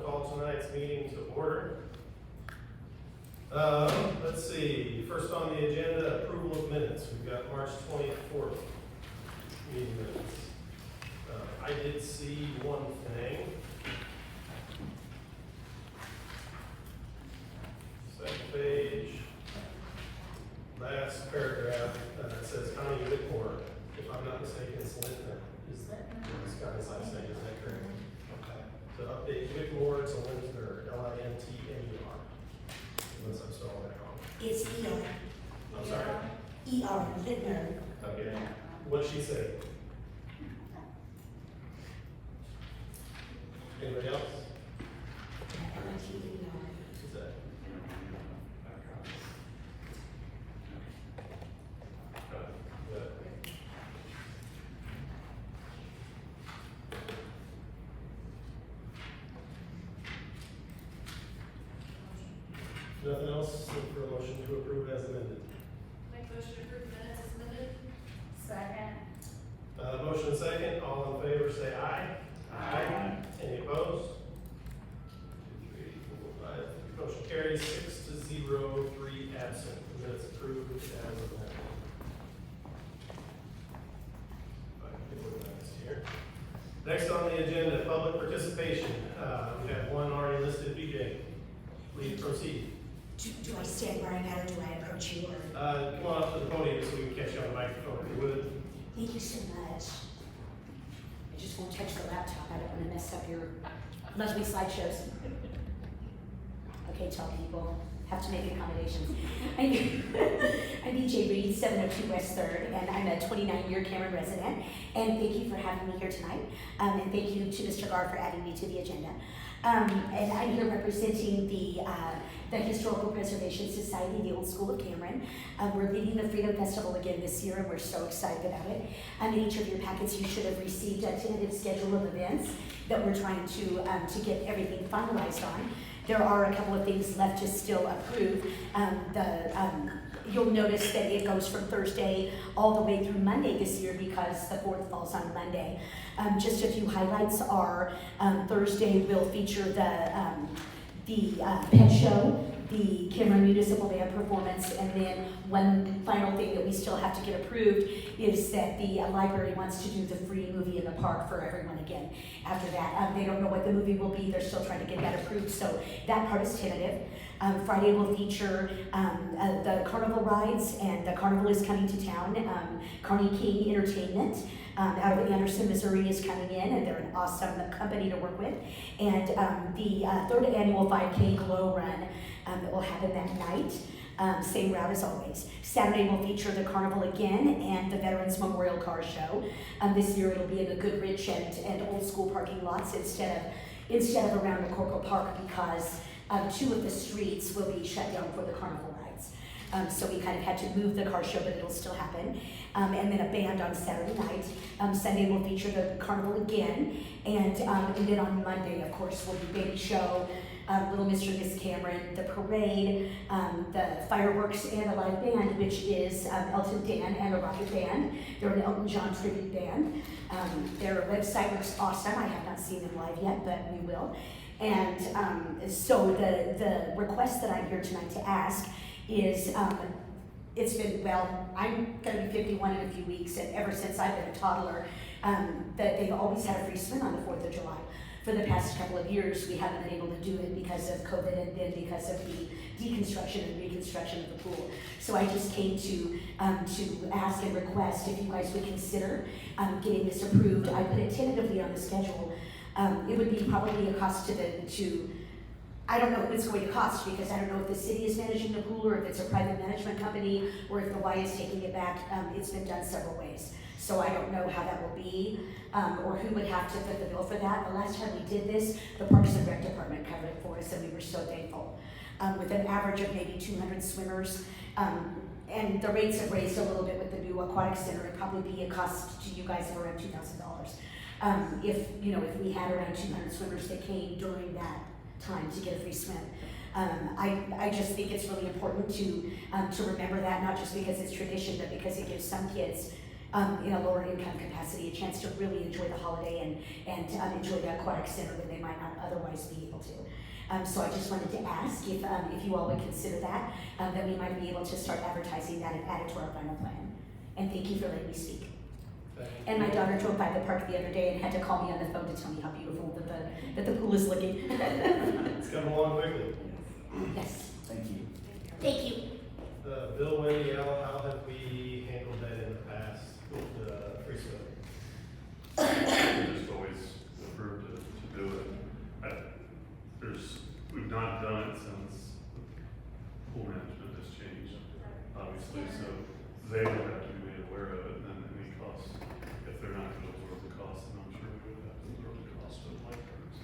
We'll call tonight's meeting to order. Let's see, first on the agenda, approval of minutes. We've got March 24th meeting minutes. I did see one thing. Second page, last paragraph, it says Connie Whitmore. If I'm not mistaken, it's Lintner. Is that Scotty's last name? Is that correct? Okay. So update Whitmore to Lintner, Lintner. Unless I'm spelling that wrong. It's E-R. I'm sorry? E-R, Lintner. Okay. What'd she say? Anybody else? L-I-T-N-E-R. Is that? Nothing else, look for a motion to approve as amended. Make motion to approve minutes as amended. Second. Motion second, all in favor say aye. Aye. Any opposed? 2, 3, 4, 5. Motion carries 6-0, 3 absent. The minutes approved as amended. Here. Next on the agenda, public participation. We have one already listed. BJ, please proceed. Do I stand where I'm at, or do I approach you? Or? Come on up to the podium so we can catch you on the microphone if you would. Thank you so much. I just won't touch the laptop. I don't want to mess up your lovely slideshows. Okay, tall people have to make accommodations. I'm BJ Reed, 702 West 3rd, and I'm a 29-year Cameron resident. And thank you for having me here tonight. And thank you to Mr. Garr for adding me to the agenda. And I'm here representing the Historical Preservation Society, the Old School of Cameron. We're leading the Freedom Festival again this year, and we're so excited about it. In each of your packets, you should have received a tentative schedule of events that we're trying to get everything finalized on. There are a couple of things left to still approve. You'll notice that it goes from Thursday all the way through Monday this year because the 4th falls on Monday. Just a few highlights are Thursday will feature the pet show, the Cameron Municipal Band performance, and then one final thing that we still have to get approved is that the library wants to do the free movie in the park for everyone again. After that, they don't know what the movie will be. They're still trying to get that approved, so that part is tentative. Friday will feature the carnival rides, and the carnival is coming to town. Carney King Entertainment out of Anderson, Missouri is coming in, and they're an awesome company to work with. And the 3rd annual 5K Glow Run that will happen that night. Same route as always. Saturday will feature the carnival again and the Veterans Memorial Car Show. This year it'll be in the Goodrich and Old School parking lots instead of around McCorkle Park because 2 of the streets will be shut down for the carnival rides. So we kind of had to move the car show, but it'll still happen. And then a band on Saturday night. Sunday will feature the carnival again. And then on Monday, of course, will be Baby Show, Little Mr. Miss Cameron, the parade, the fireworks, and a live band, which is Elton Dan and a rocket band. They're an Elton John tribute band. Their website looks awesome. I have not seen them live yet, but we will. And so the request that I'm here tonight to ask is, it's been, well, I'm gonna be 51 in a few weeks, and ever since I've been a toddler, that they've always had a free swim on the 4th of July. For the past couple of years, we haven't been able to do it because of COVID and then because of the deconstruction and reconstruction of the pool. So I just came to ask and request if you guys would consider getting this approved. I put it tentatively on the schedule. It would be probably a cost to I don't know what it's going to cost because I don't know if the city is managing the pool or if it's a private management company or if the Y is taking it back. It's been done several ways. So I don't know how that will be or who would have to foot the bill for that. The last time we did this, the Parks and Rec Department covered it for us and we were so thankful. With an average of maybe 200 swimmers, and the rates have raised a little bit with the new Aquatic Center. It'd probably be a cost to you guys of around $2,000. If we had around 200 swimmers that came during that time to get a free swim. I just think it's really important to remember that, not just because it's tradition, but because it gives some kids in a lower income capacity, a chance to really enjoy the holiday and enjoy the aquatic center when they might not otherwise be able to. So I just wanted to ask if you all would consider that we might be able to start advertising that and add it to our final plan. And thank you for letting me speak. And my daughter drove by the park the other day and had to call me on the phone to tell me how beautiful that the pool is looking. It's come along quickly. Yes. Thank you. Thank you. Bill, Wendy, Al, how have we handled that in the past with the free swim? We just always approved to do it. We've not done it since pool management has changed, obviously, so they would have to be made aware of it, and then any costs, if they're not gonna absorb the cost, then I'm sure we would have to absorb the cost of lifeguards.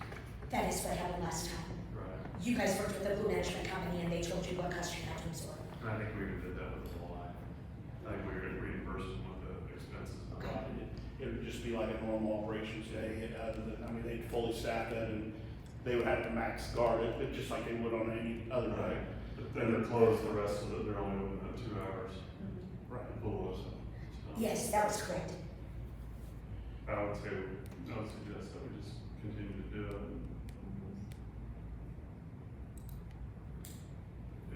That is what happened last time. Right. You guys worked with the pool management company and they told you what cost you had to absorb. And I think we even did that with the Y. I think we were gonna reimburse them with the expenses. It would just be like a normal operations day, they'd fully staff it and they would have to max guard it, but just like they would on any other day. But then they're closed the rest of it, they're only open about 2 hours. Right. The pool was. Yes, that was correct. I would suggest that we just continue to do it.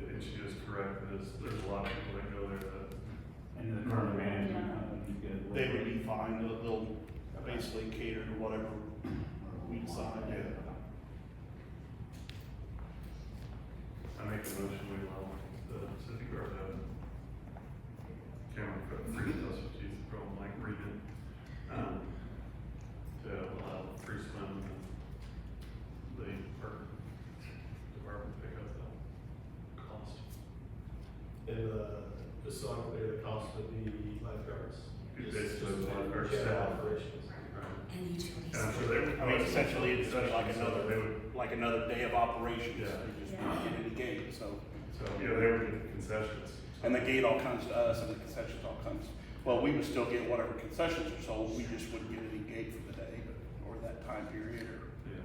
And she is correct, there's a lot of people that go there that. And the current management company is good. They would be fine, they'll basically cater to whatever we decide. I make a motion, we allow the city guard to camera free, that's what she's from, like, read it. To allow free swim and the park department pick up the cost. And just so I'm clear, the cost would be lifeguards. Basically, lifeguard general staff. operations. And utilities. And I'm sure they would. Essentially, it's just like They would, another day of operations, you Yeah. just don't get any gate, so. so, yeah, they would get concessions. And the gate all comes to us, and the concessions all comes, well, we would still get whatever concessions are sold, we just wouldn't get any gate for the day, or that time period, or. Yeah.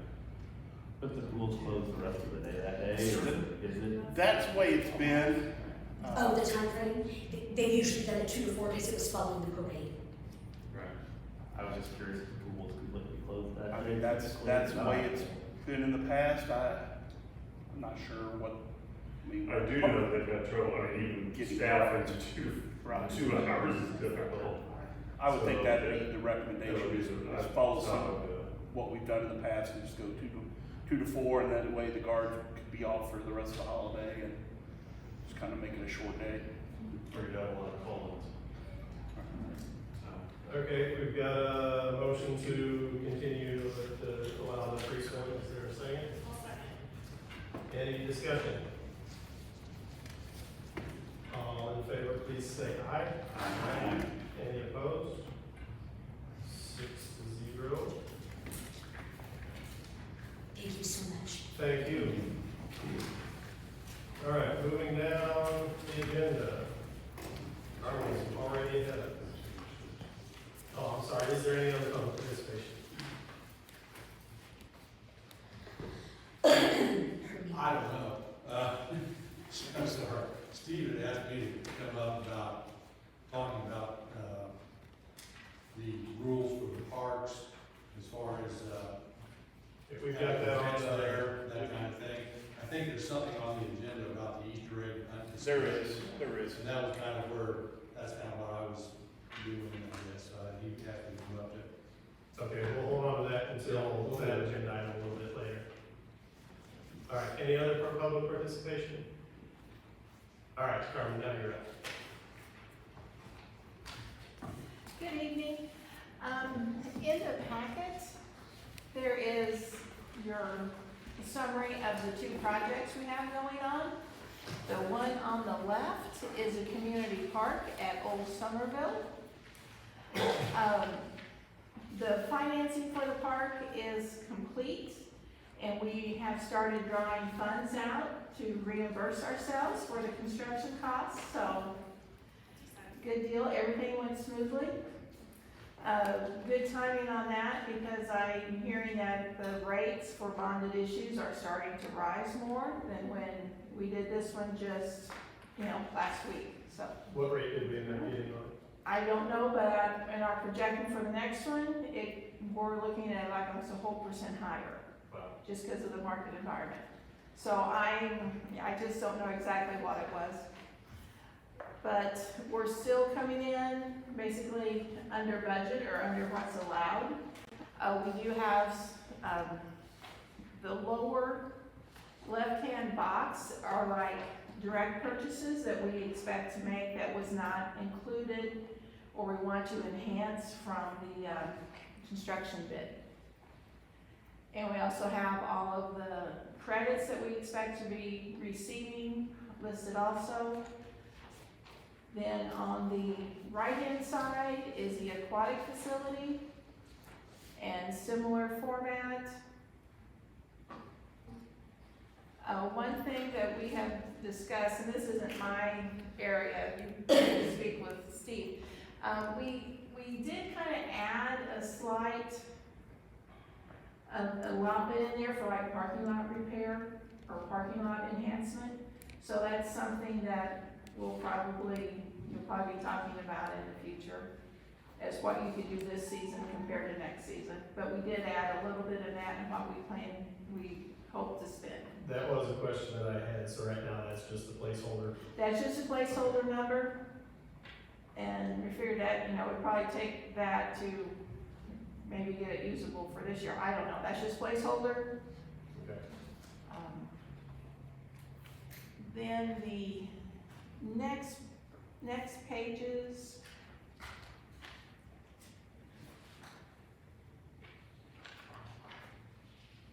But the pool's closed the rest of the day that day, is it? That's the way it's been. Oh, the time frame? They usually done it 2 to 4 because it was following the parade. Right. I was just curious if the pool was completely closed that I day. mean, that's the way it's been in the past, I'm not sure what, I do know they've had trouble, I mean, even Getting staff out. into Right. 2 hours is difficult. I would think So, that'd be yeah. the recommendation, That would be is the- is follow that some would of be the- what we've done in the past, and just go 2 to 4, and that way the guard could be off for the rest of the holiday, and just kind of make it a short day. Or you'd have a lot of call-ins. So, Okay, we've got a motion to continue to allow the free swim. Is there a second? I'll second. Any discussion? All in favor, please say aye. Aye. Any opposed? 6-0. Thank you so much. Thank you. All right, moving down the agenda. Carmen's already ahead. Oh, I'm sorry, is there any other public participation? I don't know. I'm sorry. Steve had asked me to come up about, talking about, the rules for the parks as far as, If we've got that on events the, there, that kind of thing. I think there's something on the agenda about the Easter egg hunt. There is. And that was kind of where, that's kind of what I was doing, I guess, he asked me to come up to. okay, we'll hold on to that until that agenda item a little bit later. All right, any other public participation? All right, Carmen, now you're up. Good evening. In the packet, there is your summary of the 2 projects we have going on. The one on the left is a community park at Old Somerville. The financing for the park is complete, and we have started drawing funds out to reimburse ourselves for the construction costs, so good deal, everything went smoothly. Good timing on that, because I'm hearing that the rates for bonded issues are starting to rise more than when we did this one just, last week, so. What rate did we end up getting on? I don't know, but in our projection for the next one, we're looking at like almost a whole % higher, Wow. just because of the market environment. So I just don't know exactly what it was. But we're still coming in basically under budget or under what's allowed. We do have, the lower left-hand box are like direct purchases that we expect to make that was not included or we want to enhance from the, construction bid. And we also have all of the credits that we expect to be receiving listed also. Then on the right-hand side is the Aquatic Facility and similar format. One thing that we have discussed, and this isn't my area, you can speak with Steve. We did kind of add a slight, a lot bit in there for like parking lot repair or parking lot enhancement. So that's something that you'll probably be talking about in the future as what you could do this season compared to next season. But we did add a little bit of that in what we hope to spend. That was a question that I had, so right now that's just a placeholder. That's just a placeholder number. And we figured that, we'd probably take that to maybe get it usable for this year. I don't know, that's just placeholder. Okay. Then the next pages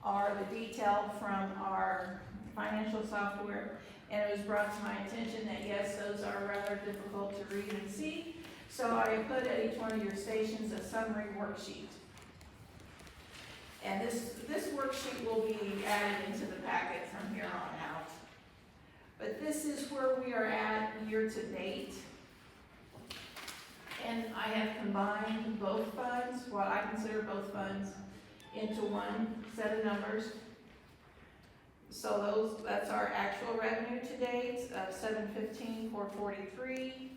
are the detail from our financial software. And it was brought to my attention that yes, those are rather difficult to read and see. So I put at each one of your stations a summary worksheet. And this worksheet will be added into the packet from here on out. But this is where we are at year to date. And I have combined both funds, what I consider both funds, into one set of numbers. So that's our actual revenue to date of $715,443.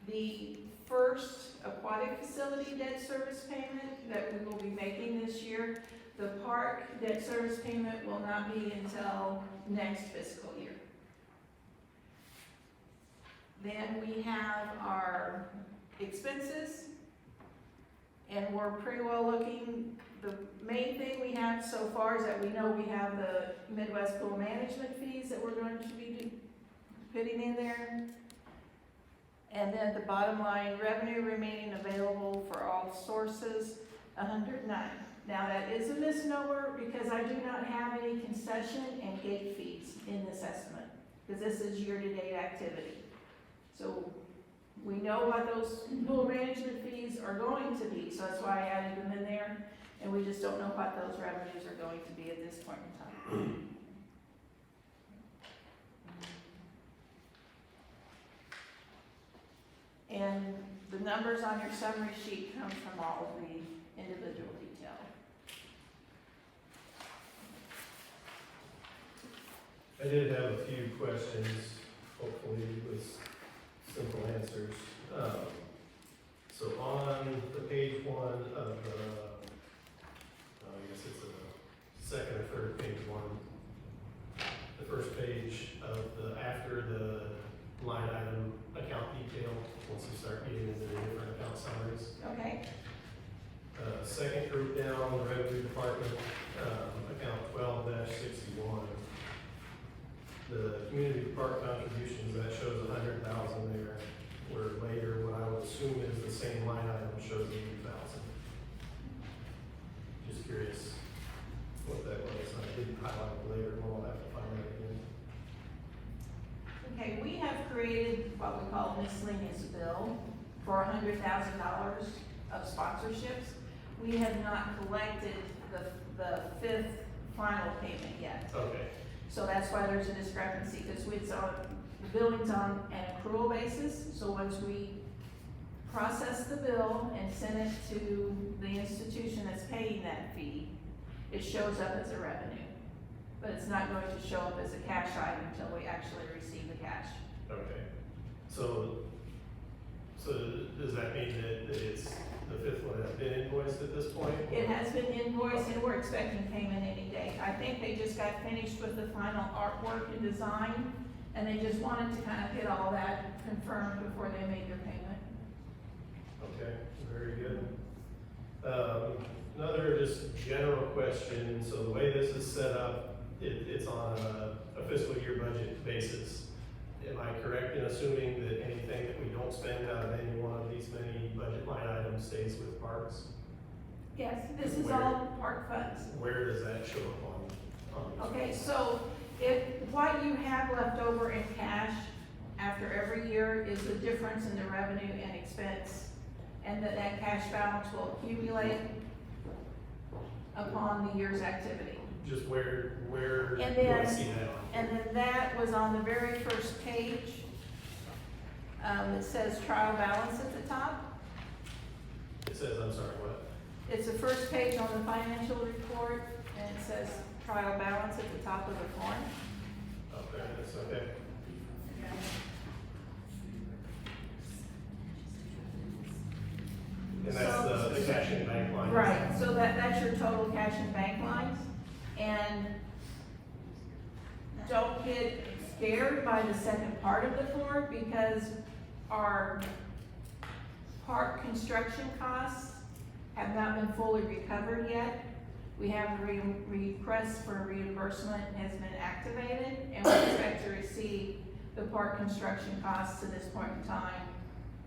The first Aquatic Facility debt service payment that we will be making this year, the park debt service payment will not be until next fiscal year. Then we have our expenses, and we're pretty well looking. The main thing we have so far is that we know we have the Midwest Pool Management fees that we're going to be putting in there. And then the bottom line, revenue remaining available for all sources, 109. Now that is a misnomer because I do not have any concession and gate fees in this estimate, because this is year-to-date activity. So we know what those pool management fees are going to be, so that's why I added them in there. And we just don't know what those revenues are going to be at this point in time. And the numbers on your summary sheet come from all of the individual detail. I did have a few questions, hopefully with simple answers. So on the page one of the, I guess it's a second or third page one, the first page of the, after the line item account detail, once you start getting into the different account summaries. Okay? Second group down, the revenue department, account 12-61. The community park contributions, that shows 100,000 there, where later, what I would assume is the same line item shows 80,000. Just curious what that was. I didn't highlight it later, we'll have to find that again. Okay, we have created what we call a miscellaneous bill for $100,000 of sponsorships. We have not collected the fifth final payment yet. Okay. So that's why there's a discrepancy, because the billing's on an accrual basis. So once we process the bill and send it to the institution that's paying that fee, it shows up as a revenue. But it's not going to show up as a cash item until we actually receive the cash. Okay. So So does that mean that it's, the fifth one has been invoiced at this point? It has been invoiced and we're expecting payment any day. I think they just got finished with the final artwork and design, and they just wanted to kind of get all that confirmed before they made their payment. Okay, very good. Another just general question, so the way this is set up, it's on a fiscal year budget basis. Am I correct in assuming that anything that we don't spend out of any one of these many budget line items stays with parks? Yes, this is all park funds. Where does that show up on these? Okay, so if what you have left over in cash after every year is the difference in the revenue and expense, and that cash balance will accumulate upon the year's activity. Just where And do I then- see that? And then that was on the very first page. It says trial balance at the top. It says, I'm sorry, what? It's the first page on the financial report, and it says trial balance at the top of the form. Okay, that's okay. And that's the cash and bank line? Right, so that's your total cash and bank lines. And don't get scared by the second part of the form, because our park construction costs have not been fully recovered yet. We have the request for reimbursement has been activated, and we expect to receive the park construction costs to this point in time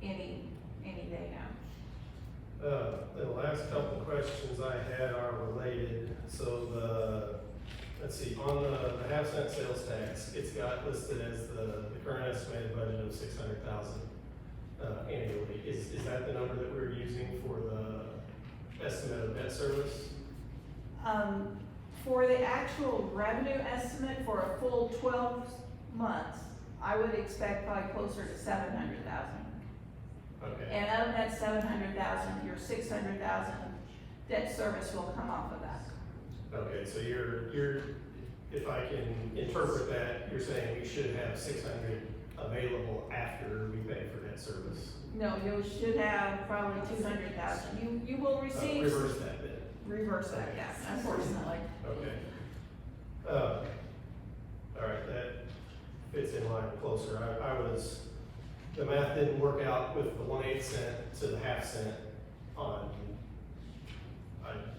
any day now. The last couple of questions I had are related. So let's see, on the half-cent sales tax, it's got listed as the current estimated budget of $600,000 annually. Is that the number that we're using for the estimate of debt service? For the actual revenue estimate for a full 12 months, I would expect probably closer to 700,000. Okay, And out of that 700,000, your 600,000 debt service will come off of that. okay, so you're, if I can interpret that, you're saying we should have 600 available after we pay for debt service? No, you should have probably 200,000. You will receive. Reverse that then. Reverse that, yeah, unfortunately. Okay. All right, that fits in line closer. The math didn't work out with the 1/8 cent to the half cent on,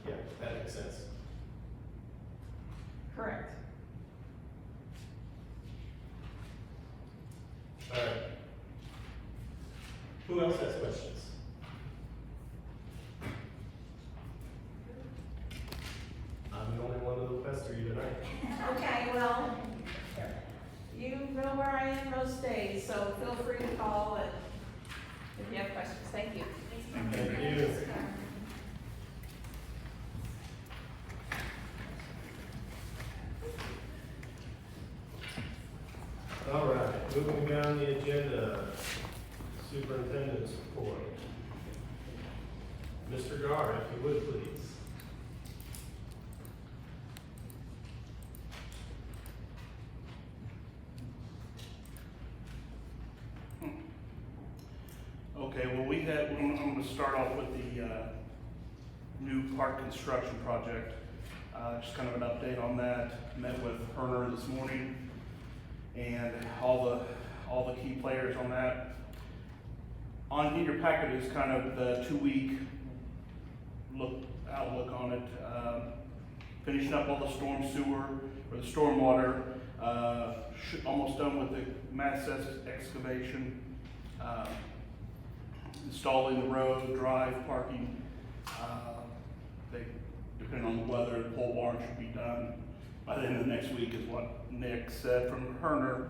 yeah, that makes sense. Correct. All right. Who else has questions? I'm the only one that'll pester you tonight. Okay, well, you know where I am most days, so feel free to call and if you have questions. Thank you. Thank you. All right, moving down the agenda, superintendent's report. Mr. Gar, if you would, please. Okay, well, I'm gonna start off with the, new park construction project. Just kind of an update on that. Met with Herner this morning and all the key players on that. In your packet is kind of the 2-week outlook on it. Finishing up all the storm sewer, or the storm water, almost done with the mass excavation. Installing the road, drive, parking. Depending on the weather, the pole barn should be done by the end of next week is what Nick said from Herner.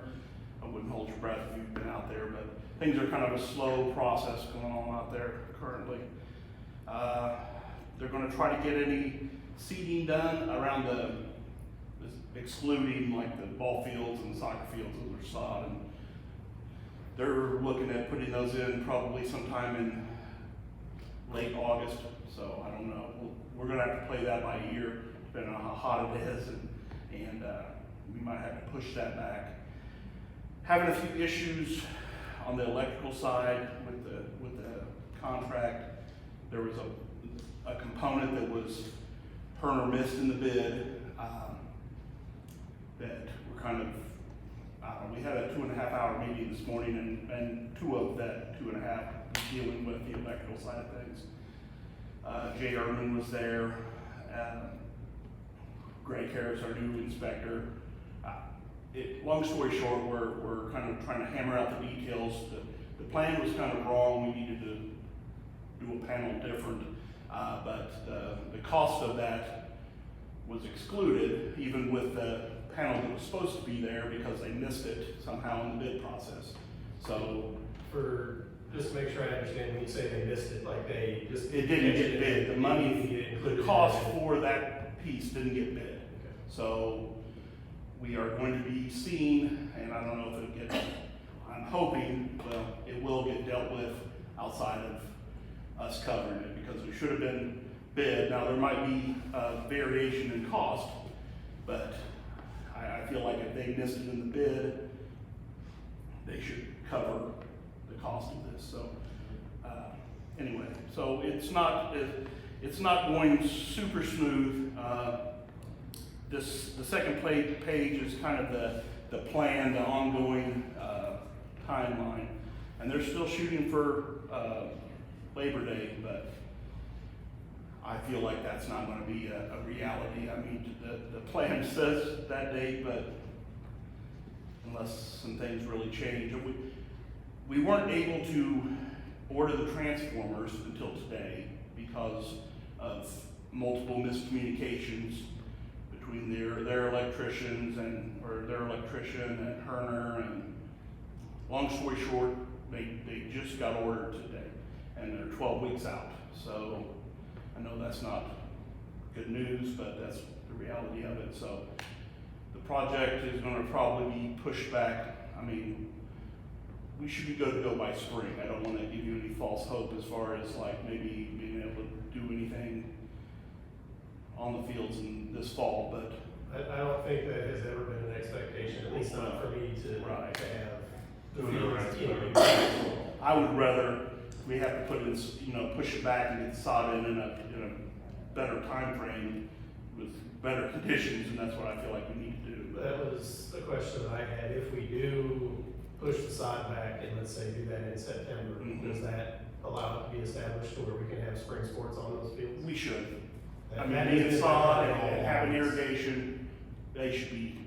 I wouldn't hold your breath if you've been out there, but things are kind of a slow process going on out there currently. They're gonna try to get any seeding done around excluding like the ball fields and soccer fields that are sod, and they're looking at putting those in probably sometime in late August, so I don't know. We're gonna have to play that by ear, depending on how hot it is, and we might have to push that back. Having a few issues on the electrical side with the contract, there was a component that was Herner missed in the bid, that we're kind of, we had a 2.5 hour meeting this morning, and 2 of that 2.5 was dealing with the electrical side of things. Jay Erman was there, Greg Harris, our new inspector. Long story short, we're kind of trying to hammer out the details. The plan was kind of wrong. We needed to do a panel different, but the cost of that was excluded, even with the panel that was supposed to be there, because they missed it somehow in the bid process. So Just to make sure I understand, when you say they missed it, like they just. it didn't get bid. The money, included the in cost it. for that piece didn't get bid. Okay. So we are going to be seeing, and I don't know if it gets, I'm hoping, well, it will get dealt with outside of us covering it, because it should have been bid. Now, there might be a variation in cost, but I feel like if they missed it in the bid, they should cover the cost of this. So anyway, so it's not going super smooth. The second page is kind of the plan, the ongoing timeline, and they're still shooting for Labor Day, but I feel like that's not going to be a reality. I mean, the plan says that date, but unless some things really change. We weren't able to order the transformers until today because of multiple miscommunications between their electricians or their electrician and Herner, and long story short, they just got ordered today, and they're 12 weeks out. So I know that's not good news, but that's the reality of it. So the project is going to probably be pushed back. I mean, we should be good to go by spring. I don't want to give you any false hope as far as like maybe being able to do anything on the fields in this fall, but I don't think that has ever been an expectation, at least not for me to Right. to have the No, fields. right. I would rather we have to put in, push it back and get sod in a better time frame with better conditions, and that's what I feel like we need to do. That was a question that I had. If we do push the sod back and let's say do that in September, Mhm. does that allow it to be established to where we can have spring sports on those fields? We should. I That- mean, that being is sod my and having always. irrigation, they should be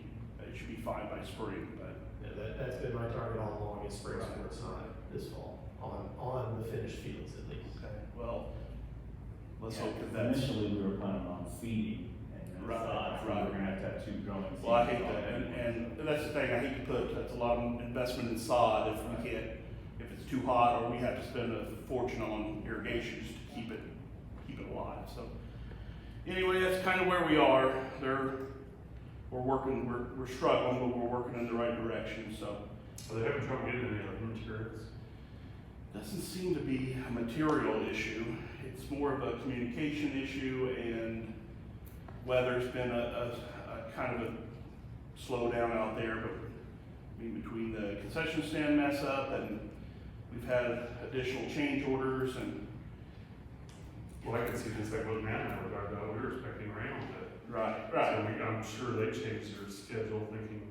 fine by spring, but. Yeah, that's been my target all along, is spring Right. sports, not this fall, on the finished fields at least. Okay, well, let's Yeah, hope that that's. Initially, we were planning on feeding, and then Right, thought we right. were gonna have to have 2 growing seasons. Well, I hate that, and that's the thing, I hate to put, that's a lot of investment in sod if we can't, if it's too hot, or we have to spend a fortune on irrigation just to keep it alive, so. Anyway, that's kind of where we are. We're struggling, but we're working in the right direction, so. Are they having trouble getting any other materials? Doesn't seem to be a material issue. It's more of a communication issue, and weather's been a kind of a slowdown out there, but I mean, between the concession stand mess up, and we've had additional change orders, and. Well, I can see this, like what Matt and I were talking about, we were expecting rain on that. Right, So I'm sure they changed their schedule thinking,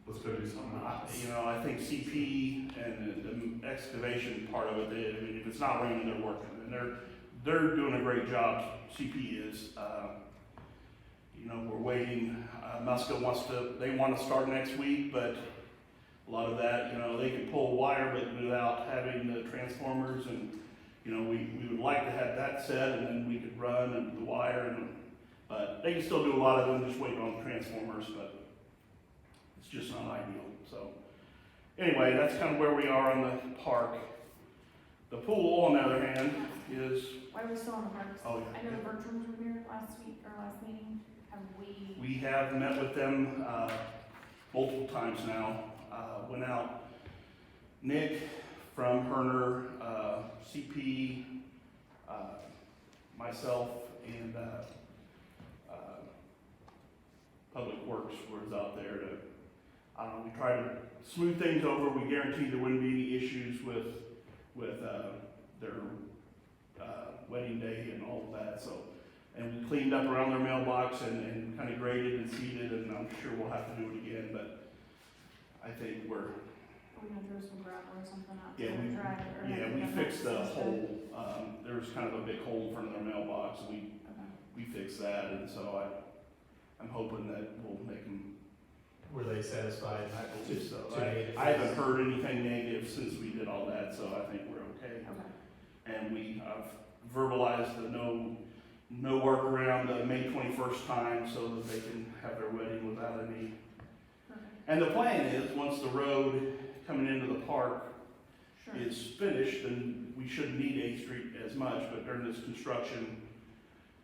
let's go do something else. I think CP and the excavation part of it, I mean, if it's not raining, they're working, and they're doing a great job. CP is, we're waiting. Musca they want to start next week, but a lot of that, they can pull wire, but without having the transformers, and we would like to have that set, and then we could run and the wire, but they can still do a lot of them, just waiting on the transformers, but it's just not ideal. So anyway, that's kind of where we are on the park. The pool, on the other hand, is, Why are we still on the parks? oh yeah. I know the Bertrams were here last week, or last meeting. Have we? We have met with them multiple times now. Went out, Nick from Herner, CP, myself, and Public Works was out there to We try to smooth things over. We guarantee there wouldn't be any issues with their wedding day and all of that. So, and we cleaned up around their mailbox and kind of graded and seeded, and I'm sure we'll have to do it again. But I think we're Are we gonna throw some gravel or something out? Yeah, to we- dry it, or yeah, like we that fixed the next hole. There was kind of a big hole in front of their mailbox. Okay. We fixed that, and so I'm hoping that we'll make them. Were they satisfied? I believe so. to I haven't heard anything negative since we did all that, so I think we're okay. Okay. And I've verbalized the no workaround the May 21st time so that they can have their wedding without any. Perfect. And the plan is, once the road coming into the park Sure. is finished, then we shouldn't need 8th Street as much, but during this construction,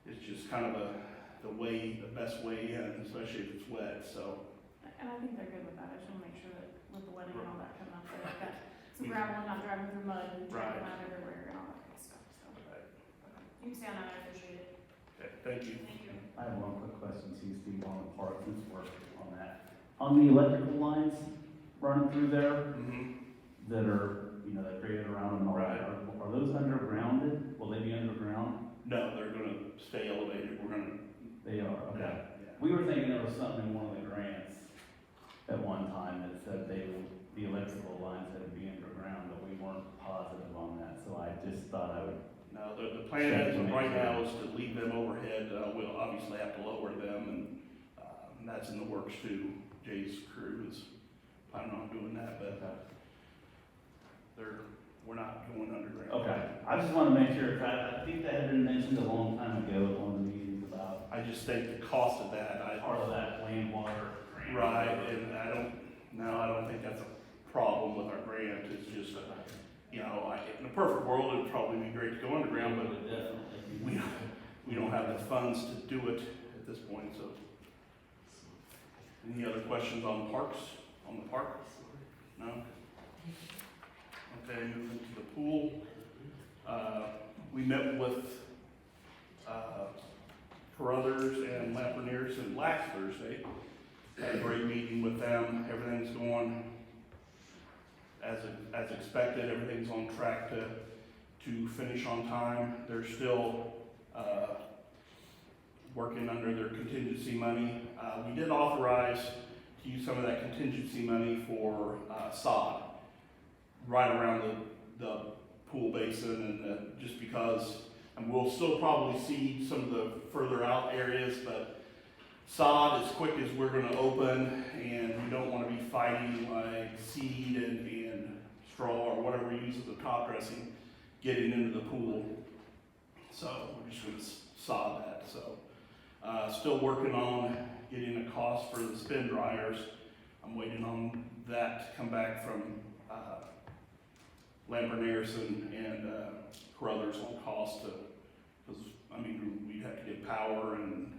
it's just kind of the best way in, especially if it's wet, so. And I think they're good with that. I just wanna make sure that with the wedding and all that coming up, that they've got some gravel and not driving through mud and Right. driving around everywhere and all that kind of stuff, so. Right. You can stay on that, I appreciate it. Okay, thank you. Thank you. I have one quick question to you, Steve, on the park, since we're on that. On the electrical lines running through there that are, that created around and all that, Right. are those undergrounded? Will they be underground? No, they're gonna stay elevated, we're gonna, They are, okay. yeah. We were thinking there was something in one of the grants at one time that said the electrical lines had to be underground, but we weren't positive on that, so I just thought I would. No, the plan as of right now is to leave them overhead. We'll obviously have to lower them, and that's in the works too. Jay's crew is planning on doing that, but we're not going underground. Okay, I just want to make sure, 'cause I think that had been mentioned a long time ago at one of the meetings about I just think the cost of that, part of that land water grant. right, and I don't think that's a problem with our grant. It's just, in a perfect world, it'd probably be great to go underground, but Would definitely. we don't have the funds to do it at this point, so. Any other questions on the park? No? Okay, moving to the pool. We met with, Carruthers and Lampernearson last Thursday. Had a great meeting with them. Everything's going as expected. Everything's on track to finish on time. They're still, working under their contingency money. We did authorize to use some of that contingency money for sod right around the pool basin, and just because, and we'll still probably see some of the further out areas, but sod, as quick as we're gonna open, and we don't wanna be fighting like seed and straw or whatever we use as the top dressing, getting into the pool. So we're just gonna sod that, so. Still working on getting a cost for the spin dryers. I'm waiting on that to come back from Lampernearson and Carruthers on cost because we'd have to get power and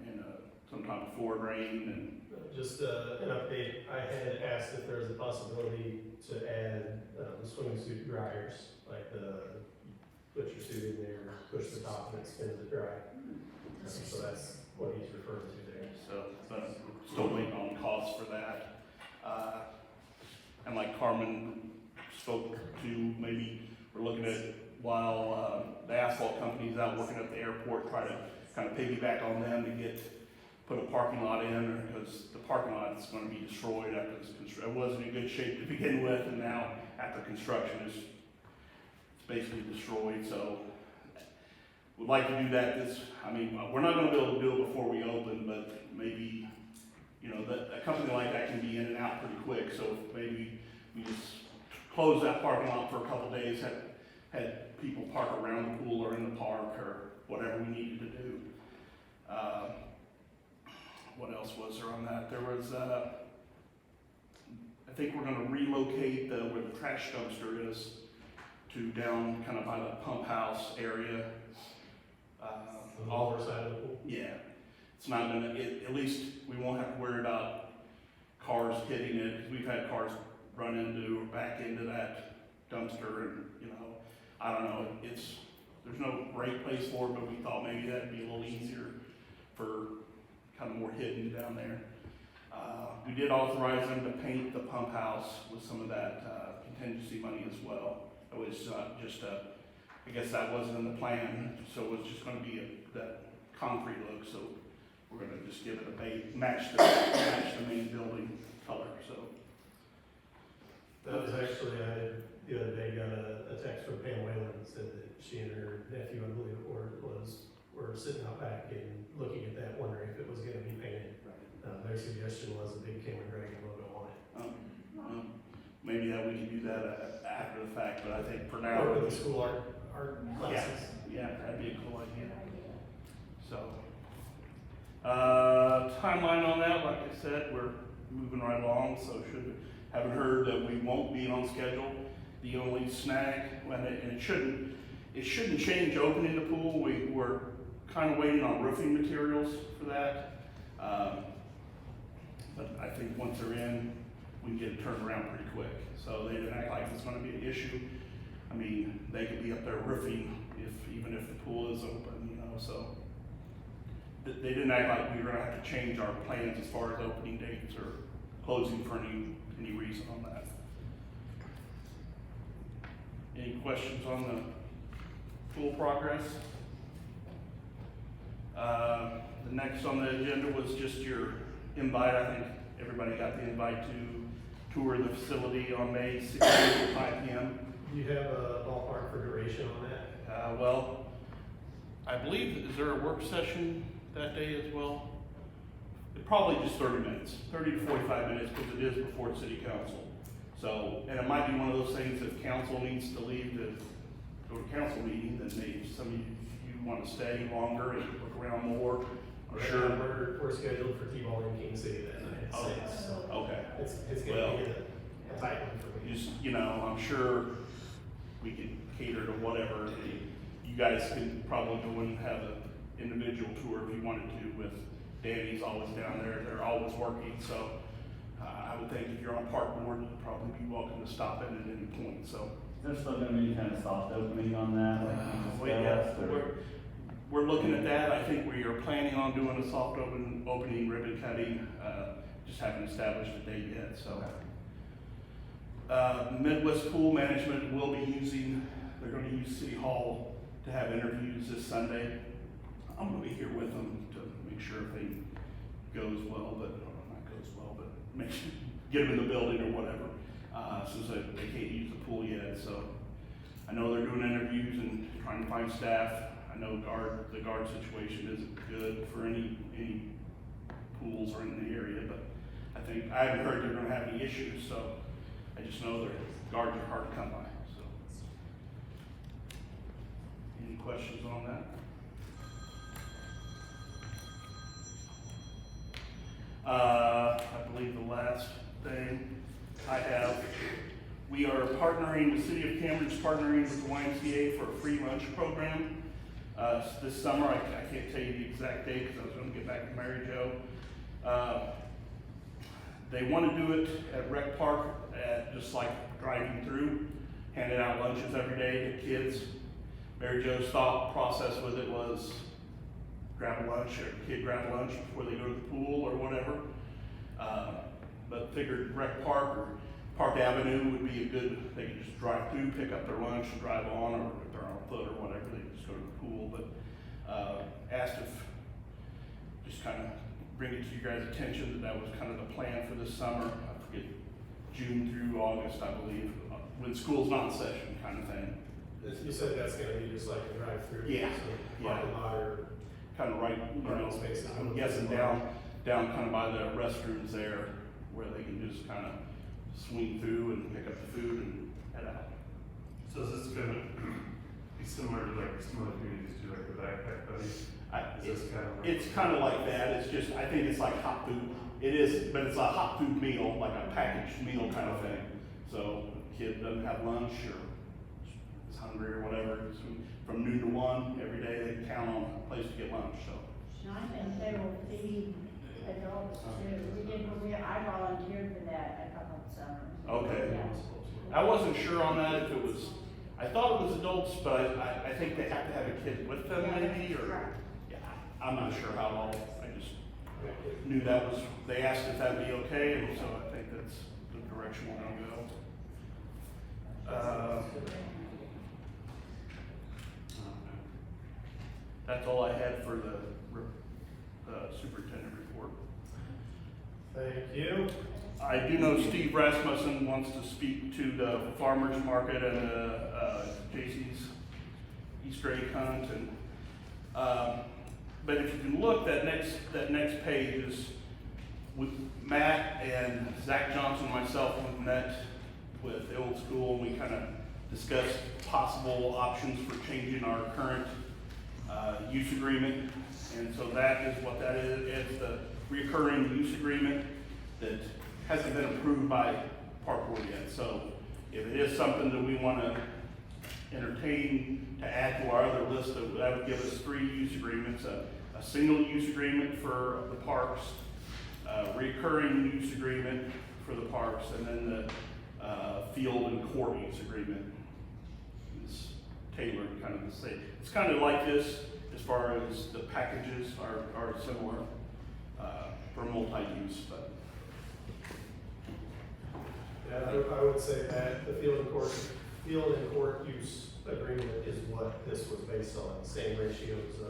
some type of floor drain and. Just an update, I had asked if there was a possibility to add the swimming suit dryers, like put your suit in there, push the top and it spins it dry. So that's what he's referring to there. So, but still waiting on costs for that. And like Carmen spoke to, maybe we're looking at while the asphalt company's out working at the airport, try to kind of piggyback on them to put a parking lot in, because the parking lot is going to be destroyed after this construction. It wasn't in good shape to begin with, and now after construction it's basically destroyed. So we'd like to do that we're not gonna be able to do it before we open, but maybe, a company like that can be in and out pretty quick, so maybe we just close that parking lot for a couple days, had people park around the pool or in the park or whatever we needed to do. What else was there on that? There was, I think we're gonna relocate where the trash dumpster is to down kind of by the pump house area. On the lower side of the pool? Yeah, it's not gonna, at least we won't have to worry about cars hitting it, because we've had cars run into or back into that dumpster and, I don't know, there's no great place for it, but we thought maybe that'd be a little easier for kind of more hidden down there. We did authorize them to paint the pump house with some of that contingency money as well. It was just I guess that wasn't in the plan, so it was just gonna be that concrete look, so we're gonna just give it a match the main building color, so. That was actually, the other day got a text from Pam Whalen that said that she and her nephew, I believe it were sitting out back and looking at that, wondering if it was gonna be painted. Their suggestion was a big Cameron Dragon logo on it. Maybe that we can do that after the fact, but I think for now. Or with the school art classes. Yeah, that'd be a cool idea. So, timeline on that, like I said, we're moving right along, so haven't heard that we won't be on schedule. The only snag, and it shouldn't change opening the pool, we're kind of waiting on roofing materials for that. But I think once they're in, we can get it turned around pretty quick. So they didn't act like it's gonna be an issue. I mean, they could be up there roofing even if the pool is open, you know, so. They didn't act like we were gonna have to change our plans as far as opening dates or closing for any reason on that. Any questions on the pool progress? The next on the agenda was just your invite. I think everybody got the invite to tour the facility on May 16th at 5 p.m. Do you have a ballpark for duration on that? Well, I believe, is there a work session that day as well? Probably just 30 minutes, 30 to 45 minutes, because it is before city council. So, and it might be one of those things if council needs to leave to go to council meeting, then maybe some of you want to stay longer and look around more. Right Sure. now, we're scheduled for T-ball in King City that night at 6. So Okay. it's gonna be a tight one for me. Just, I'm sure we can cater to whatever. You guys can probably go and have an individual tour if you wanted to with Danny's always down there. They're always working, so I would think if you're on park board, you'd probably be welcome to stop in at any point, so. Is there still gonna be any kind of soft opening on that, like we Yeah, discussed, or? we're looking at that. I think we are planning on doing a soft opening ribbon cutting, just haven't established a date yet, so. Midwest Pool Management will be they're gonna use City Hall to have interviews this Sunday. I'm gonna be here with them to make sure everything goes well, but, not goes well, but get them in the building or whatever. Since they can't use the pool yet, so I know they're doing interviews and trying to find staff. I know the guard situation isn't good for any pools or in the area, but I haven't heard they're gonna have any issues, so I just know their guards are hard to come by, so. Any questions on that? I believe the last thing I have, we are partnering, the City of Cameron's partnering with the YMCA for a free lunch program. This summer, I can't tell you the exact date because I was going to get back to Mary Jo. They want to do it at Rec Park, just like driving through, handing out lunches every day to kids. Mary Jo's thought process with it was grab a lunch, or kid grab a lunch before they go to the pool or whatever. But figured Rec Park or Park Avenue would be a good, they could just drive through, pick up their lunch, and drive on, or if they're on foot or whatever, they could just go to the pool. But asked if, just kind of bring it to you guys' attention that was kind of the plan for this summer. I forget, June through August, I believe, when school's not in session kind of thing. You said that's gonna be just like a drive-through? Yeah, So parking lot or Kind of right, parking spaces? I'm guessing down kind of by the restrooms there, where they can just kind of swing through and pick up the food and head out. So is this gonna be similar to like some other communities do, like the backpack buddy? Is this kind of like? It's kind of like that. It's just, I think it's like hot food. It is, but it's a hot food meal, like a packaged meal kind of thing. So kid doesn't have lunch or is hungry or whatever. It's from noon to 1 every day, they can count on a place to get lunch, so. I think they will feed adults too. I volunteered for that a couple of summers. Okay. Yeah. I wasn't sure on that if it was, I thought it was adults, but I think they have to have a kid with them maybe, or, Right. yeah, I'm not sure how long. I just knew that was, they asked if that'd be okay, and so I think that's the direction we're gonna go. That's all I had for the superintendent report. Thank you. I do know Steve Rasmussen wants to speak to the farmer's market and J.C.'s Easter egg hunt, and but if you can look, that next page is with Matt and Zach Johnson and myself. We met with the old school, and we kind of discussed possible options for changing our current use agreement. And so that is what that is. It's the recurring use agreement that hasn't been approved by Park Board yet. So if it is something that we want to entertain to add to our other list, that would give us 3 use agreements: a single use agreement for the parks, a recurring use agreement for the parks, and then the field and court use agreement. It's tailored kind of the same. It's kind of like this as far as the packages are similar for multi-use, but. Yeah, I would say that the field and court use agreement is what this was based on, same ratios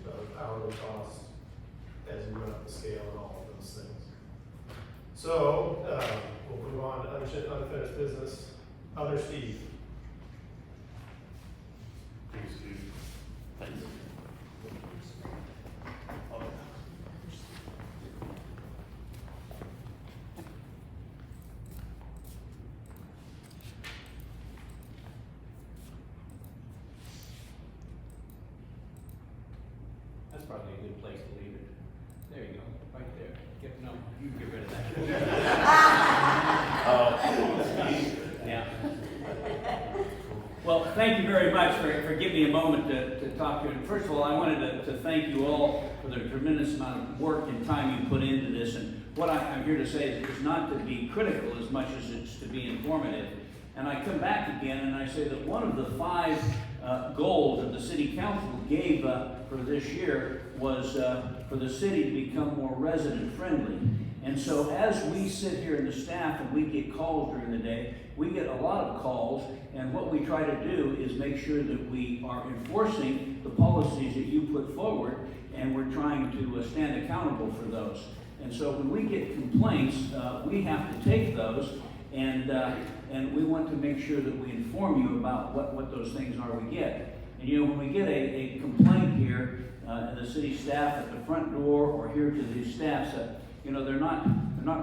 of hourly cost as you went up the scale and all of those things. So, we'll move on to unfinished business. Other Steve. Thanks, Steve. Thanks. That's probably a good place to leave it. There you go, right there. No, you can get rid of that. Yeah. Well, thank you very much for giving me a moment to talk to you. And first of all, I wanted to thank you all for the tremendous amount of work and time you put into this. And what I'm here to say is not to be critical as much as it's to be informative. And I come back again and I say that one of the 5 goals that the city council gave for this year was for the city to become more resident friendly. And so as we sit here in the staff and we get calls during the day, we get a lot of calls, and what we try to do is make sure that we are enforcing the policies that you put forward, and we're trying to stand accountable for those. And so when we get complaints, we have to take those, and we want to make sure that we inform you about what those things are we get. And you know, when we get a complaint here, and the city staff at the front door or here to the staffs, you know, they're not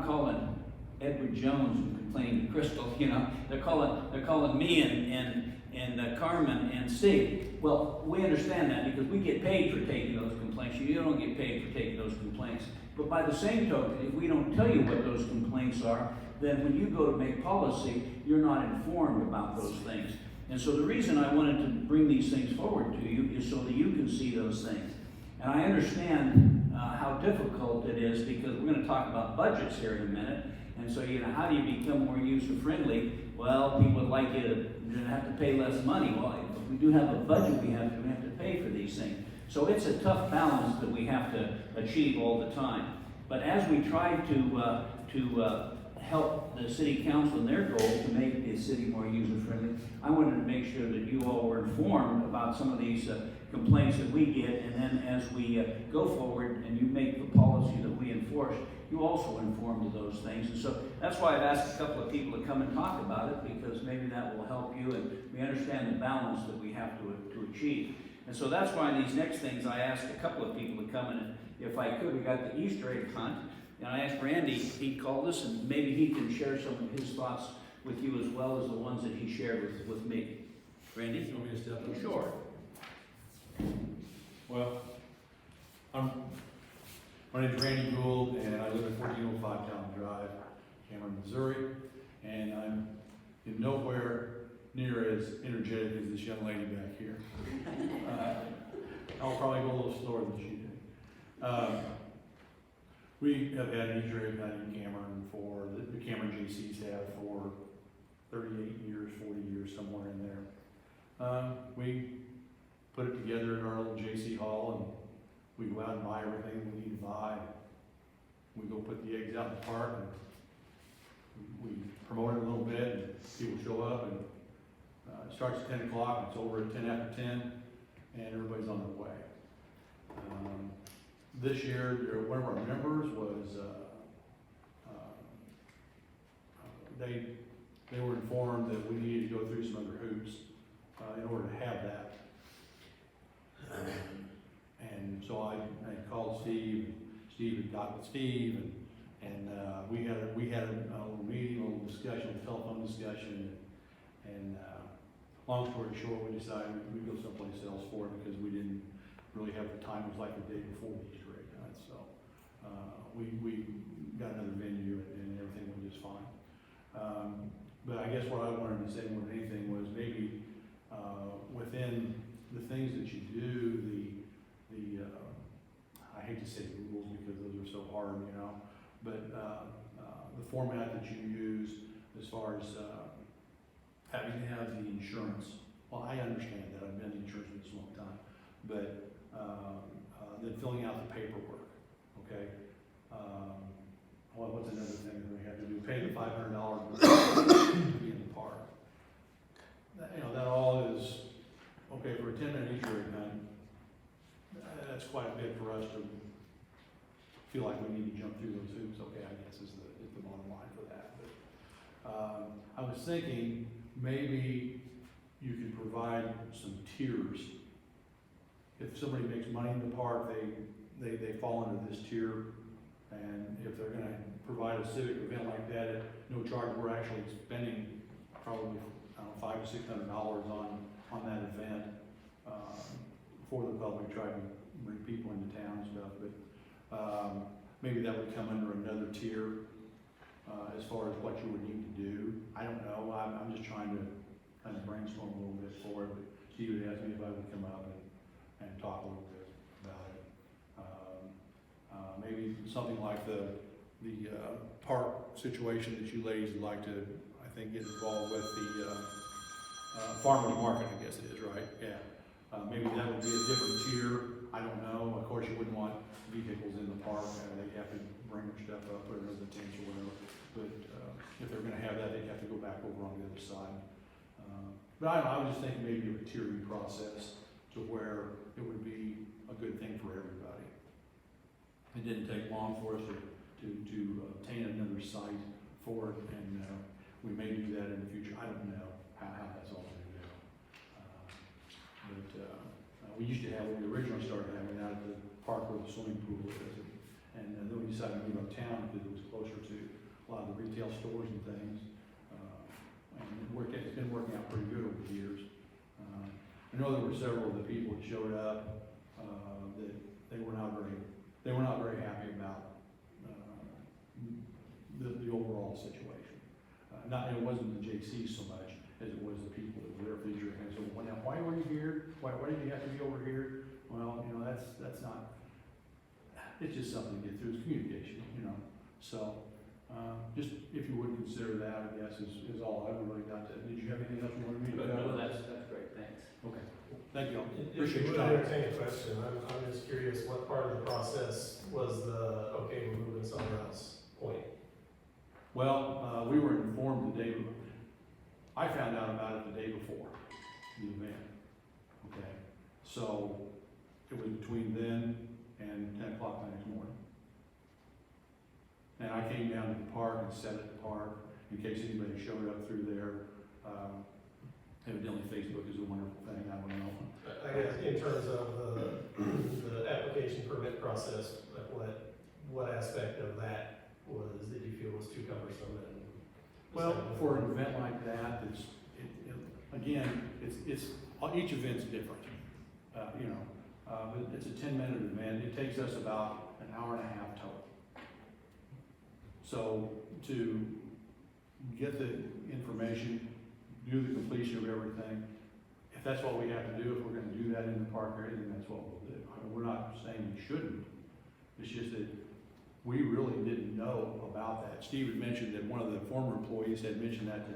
calling Edward Jones and complaining to Crystal. You know, they're calling me and Carmen and Steve. Well, we understand that because we get paid for taking those complaints. You don't get paid for taking those complaints. But by the same token, if we don't tell you what those complaints are, then when you go to make policy, you're not informed about those things. And so the reason I wanted to bring these things forward to you is so that you can see those things. And I understand how difficult it is, because we're going to talk about budgets here in a minute. And so, you know, how do you become more user-friendly? Well, people would like you to have to pay less money. Well, if we do have a budget, we have to pay for these things. So it's a tough balance that we have to achieve all the time. But as we try to help the city council in their goal to make the city more user-friendly, I wanted to make sure that you all were informed about some of these complaints that we get, and then as we go forward and you make the policy that we enforce, you also informed of those things. And so that's why I've asked a couple of people to come and talk about it, because maybe that will help you, and we understand the balance that we have to achieve. And so that's why in these next things I asked a couple of people to come in, and if I could, we got the Easter egg hunt, and I asked Randy if he'd call us, and maybe he can share some of his thoughts with you as well as the ones that he shared with me. Randy? You want me to step up? Sure. Well, my name is Randy Gould, and I live at 1405 Town Drive, Cameron, Missouri, and I'm in nowhere near as energetic as this young lady back here. I'll probably go a little slower than she did. We have had an Easter egg hunt in Cameron for, the Cameron JCs have for 38 years, 40 years, somewhere in there. We put it together in our little JC hall, and we go out and buy everything we need to buy. we go put the eggs out in the park, and we promote it a little bit, and people show up, and it starts at 10 o'clock, and it's over at 10 after 10, and everybody's on their way. This year, one of our members was, they were informed that we needed to go through some other hoops in order to have that. And so I called Steve. Steve had got with Steve, and we had a little meeting, a little discussion, a telephone discussion, and long story short, we decided we'd go someplace else for it because we didn't really have the time. It was like the day before the Easter egg hunt, so we got another venue, and everything went just fine. But I guess what I wanted to say more than anything was maybe within the things that you do, I hate to say rules because those are so hard, you know, but the format that you use as far as having to have the insurance. Well, I understand that. I've been in insurance for this long time, but then filling out the paperwork, okay? What's another thing that we have to do? Pay the $500 to be in the park. That all is, okay, for a 10-minute Easter egg hunt, that's quite a bit for us to feel like we need to jump through those hoops. Okay, I guess is the bottom line for that. But I was thinking maybe you could provide some tiers. If somebody makes money in the park, they fall into this tier. And if they're going to provide a civic event like that at no charge, we're actually spending probably $500 to $600 on that event for the public, trying to bring people into town and stuff. But maybe that would come under another tier as far as what you would need to do. I don't know. I'm just trying to kind of brainstorm a little bit for it. But Steve would ask me if I would come up and talk a little bit about it. Maybe something like the park situation that you ladies would like to, I think, get involved with, the farmer's market, I guess it is, right? Yeah. Maybe that would be a different tier. I don't know. Of course, you wouldn't want vehicles in the park. They'd have to bring their stuff up, put it in the tents or whatever. But if they're going to have that, they'd have to go back over on the other side. But I was just thinking maybe a tiering process to where it would be a good thing for everybody. It didn't take long for us to obtain another site for it, and we may do that in the future. I don't know how that's all going to go. But we used to have, when we originally started having out at the park where the swimming pool is, and then we decided to move uptown because it was closer to a lot of the retail stores and things. And it's been working out pretty good over the years. I know there were several of the people that showed up that they were not very happy about the overall situation. It wasn't the JCs so much as it was the people that were there for the Easter egg hunt. So, well, now, why were you here? Why did you have to be over here? Well, that's not. It's just something to get through. It's communication, So, just if you would consider that, I guess is all I really got to. Did you have anything else you wanted me to cover? No, that's great, thanks. Okay. Thank you. If Appreciate you your would time. entertain a question, I'm just curious, what part of the process was the, okay, we're moving somewhere else point? Well, we were informed the day, I found out about it the day before the event. Okay. So it was between then and 10 o'clock the next morning. And I came down to the park and sat at the park in case anybody showed up through there. Evidently Facebook is a wonderful thing, I don't know. I guess in terms of the application permit process, what aspect of that did you feel was too cumbersome? Well, for an event like that, each event's different, but it's a 10-minute event. It takes us about an hour and a half total. So to get the information, do the completion of everything, if that's what we have to do, if we're going to do that in the park area, then that's what we'll do. I mean, we're not saying we shouldn't. It's just that we really didn't know about that. Steve had mentioned that one of the former employees had mentioned that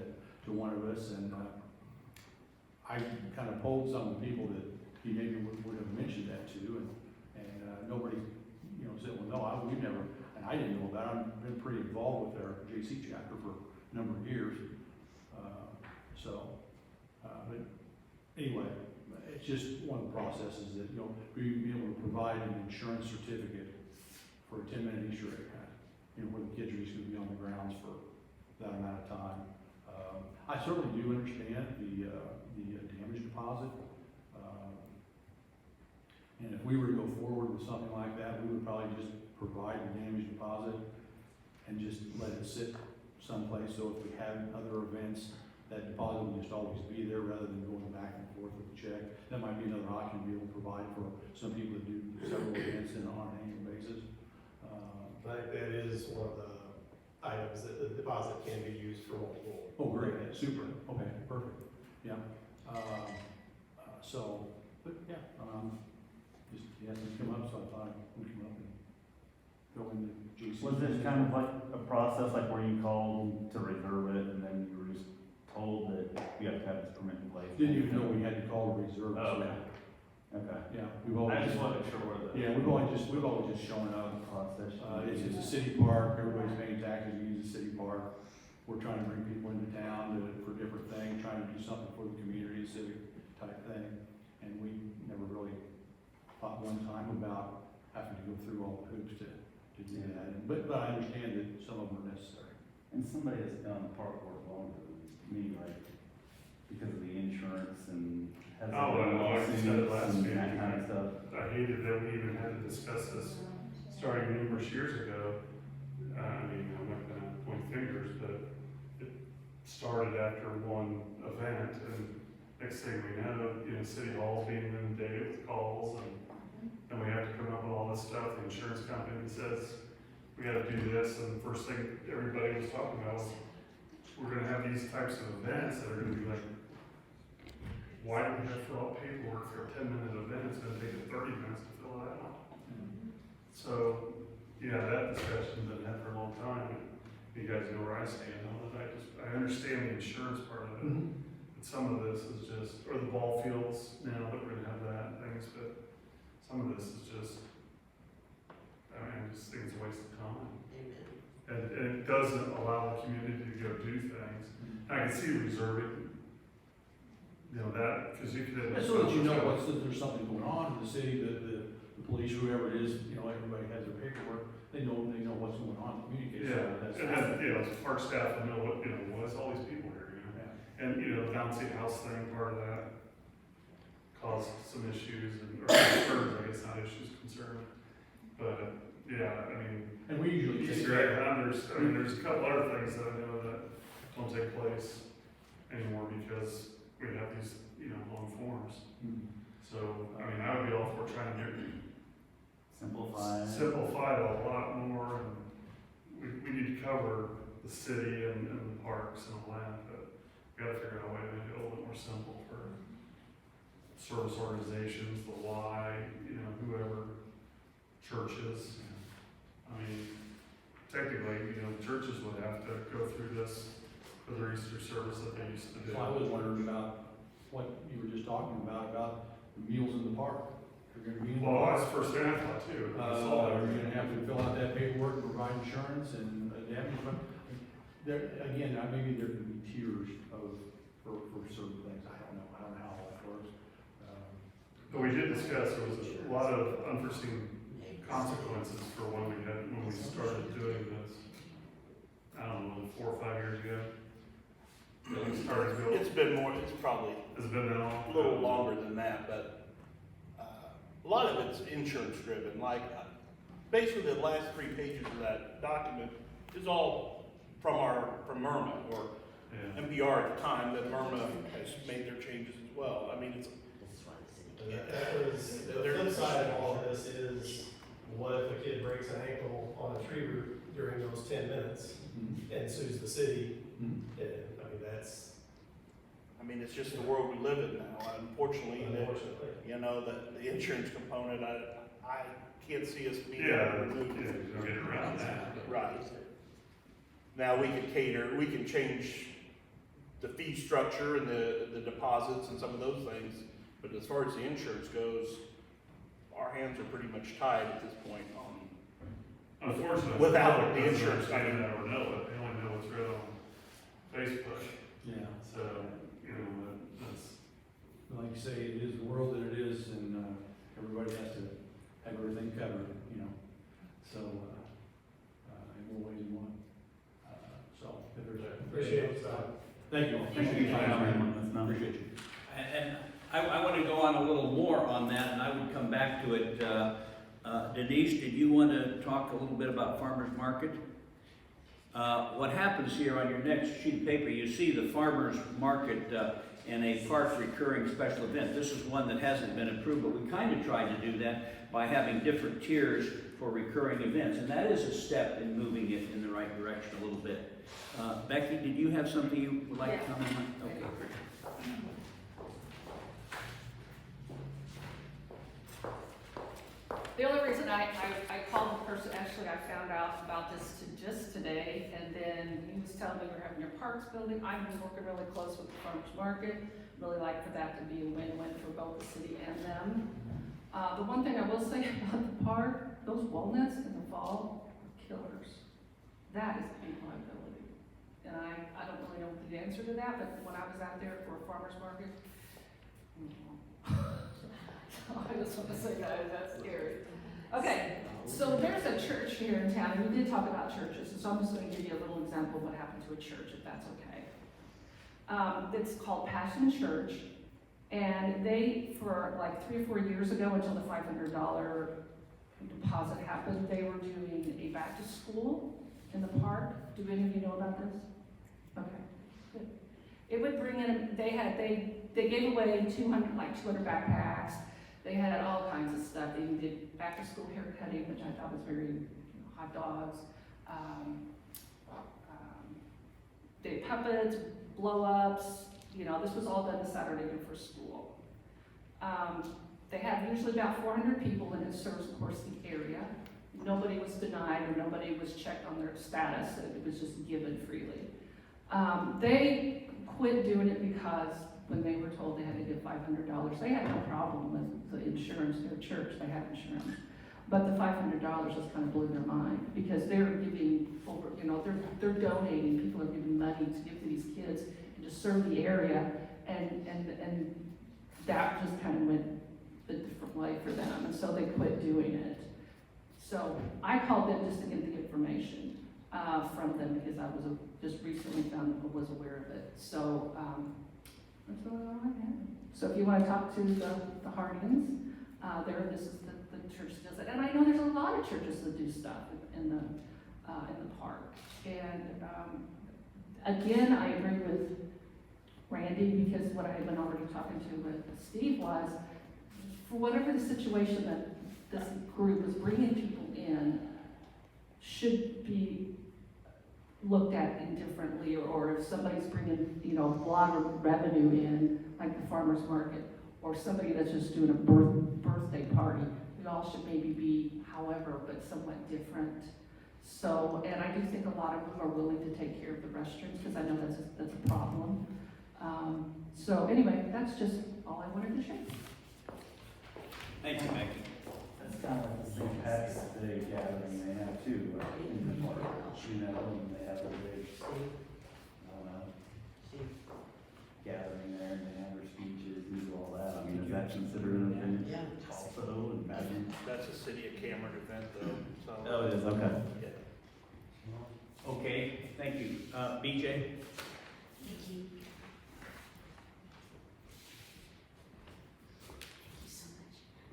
to one of us, and I kind of polled some of the people that he maybe would have mentioned that to, and nobody, said, well, no, and I didn't know about it. I've been pretty involved with our JC chapter for a number of years. But anyway, it's just one of the processes that, you know, being able to provide an insurance certificate for a 10-minute Easter egg hunt, you know, where the kids are just gonna be on the grounds for that amount of time. I certainly do understand the damage deposit. And if we were to go forward with something like that, we would probably just provide the damage deposit and just let it sit someplace, so if we had other events, that deposit would just always be there rather than going back and forth with the check. That might be another option to be able to provide for some people that do several events on an annual basis. Like that is one of the items that the deposit can be used for multiple. Oh, great, super, okay, perfect, yeah. But yeah, just, he hasn't come up, so I thought we'd come up and go into GC. Was this kind of like a process, like where you called to reserve it and then you were just told that you have to have this permit in place? Didn't even know we had to call to reserve. Oh, so, okay. Okay. Yeah, we've always. I just wasn't sure where the. Yeah, we've always just shown up. Process. It's a city park, everybody's paying taxes, we use the city park. We're trying to bring people into town for different things, trying to do something for the community, civic type thing. And we never really thought one time about having to go through all the hoops to do that. But I understand that some of them are necessary. And somebody that's been on the park board longer than me, like, because of the insurance and has Like you said last and meeting, that kind of stuff. I hated that we even had to discuss this starting numerous years ago. I mean, I'm not gonna point fingers, but it started after one event, and next thing we know, you know, City Hall's being inundated with calls, and we have to come up with all this stuff. The insurance company says, we gotta do this, and the first thing everybody was talking about was, we're gonna have these types of events that are gonna be like, why do we have to fill out paperwork for a 10-minute event? It's gonna take us 30 minutes to fill that out. So, yeah, that discussion's been had for a long time. You guys know where I stand on it. I understand the insurance part of it. But some of this is just, or the ball fields now that we're gonna have that, things, but some of this is just, I mean, I just think it's a waste of time. And it doesn't allow the community to go do things. I can see reserving, you know, that, because you could. So that you know there's something going on in the city, the police, whoever it is, you know, everybody has their paperwork, they know what's going on, communicate. Yeah, So that's. and then, you know, park staff will know what, you know, what's all these people here, you know? Yeah. And, you know, the bouncy house thing, part of that caused some issues, and, or concerns, I guess, not issues, concern. But, yeah, I mean, And we usually take. Easter egg hunters, I mean, there's a couple other things that I know that don't take place anymore because we have these, you know, long forms. So, I mean, I would be all for trying to simplify it a lot more, and we need to cover the city and the parks and all that, but we gotta figure out a way to make it a little bit more simple for service organizations, the Y, you know, whoever, churches. I mean, technically, you know, churches would have to go through this for their Easter service that they used to do. So I was wondering about what you were just talking about the meals in the park. You're gonna be in the Well, park. that's the first thing I thought too. I saw that. You're gonna have to fill out that paperwork, provide insurance and damage. There, again, maybe there could be tiers for certain things. I don't know how all that works. But we did discuss, there was a lot of unforeseen consequences for when we started doing this. I don't know, 4 or 5 years ago. That we started to go. It's been more, it's probably Has it been that long? a little longer than that, but a lot of it's insurance driven. Like, basically the last 3 pages of that document is all from MIRMA, or Yeah. MPR at the time, that MIRMA has made their changes as well. I mean, it's, That was, the flip side of all of this is, what if a kid breaks an ankle on a tree root during those 10 minutes and sues the city? And, I mean, that's. I mean, it's just the world we live in now. Unfortunately, Unfortunately. you know, the insurance component, I can't see us being able Yeah, to remove yeah, it. you don't get around that. Right. Now, we can change the fee structure and the deposits and some of those things, but as far as the insurance goes, our hands are pretty much tied at this point on Unfortunately. Without the public doesn't insurance understand company. that or know it, they only know what's read on Facebook, Yeah. so, you know, that's, Like you say, it is the world that it is, and, everybody has to have everything covered, you know, so, in more ways than one. So, if there's a. Appreciate it, Scott. Thank you all. Appreciate your time. Appreciate you. And I want to go on a little more on that, and I would come back to it. Denise, did you want to talk a little bit about farmer's market? What happens here on your next sheet of paper, you see the farmer's market and a park recurring special event. This is one that hasn't been approved, but we kind of tried to do that by having different tiers for recurring events, and that is a step in moving it in the right direction a little bit. Becky, did you have something you would like to comment on? Okay. The only reason I called the person, actually, I found out about this just today, and then he was telling me we're having your parks building. I've been working really close with the farmers market, really like for that to be a win-win for both the city and them. The one thing I will say about the park, those walnuts in the fall are killers. That is a big liability. And I don't really know the answer to that, but when I was out there for a farmer's market, I just want to say that, that's scary. Okay, so there's a church here in town, and we did talk about churches, so I'm just going to give you a little example of what happened to a church, if that's okay. It's called Passion Church, and they, for like 3 or 4 years ago, until the $500 deposit happened, they were doing a back to school in the park. Do any of you know about this? Okay, good. It would bring in, they gave away 200 backpacks. They had all kinds of stuff. They even did back to school haircutting, which I thought was very, hot dogs. They had puppets, blow ups. This was all done the Saturday before school. They had usually about 400 people, and it serves, of course, the area. Nobody was denied or nobody was checked on their status. It was just given freely. They quit doing it because when they were told they had to give $500, they had no problem with the insurance. Their church, they had insurance. But the $500 just kind of blew their mind because they're giving over, they're donating. People are giving money to give to these kids and to serve the area, and that just kind of went a different way for them, and so they quit doing it. So I called them just to get the information from them because I was just recently was aware of it. So that's really all I have. So if you want to talk to the Hardings, this is the church that does it, and I know there's a lot of churches that do stuff in the park. And again, I agree with Randy because what I had been already talking to with Steve was, for whatever the situation that this group is bringing people in, should be looked at indifferently, or if somebody's bringing, a lot of revenue in, like the farmer's market, or somebody that's just doing a birthday party, we all should maybe be, however, but somewhat different. So, and I do think a lot of them are willing to take care of the restrooms, because I know that's a problem. So anyway, that's just all I wanted to share. Thank you, Becky. That's kind of like the St. Patrick's Day gathering they have too, in the park. They have a big, gathering there, and they have their speeches and do all that. I mean, is that considered an event? Yeah. Also, and imagine. That's a city of Cameron event though, so. Oh, it is, okay. Yeah. Okay, thank you. BJ? Thank you.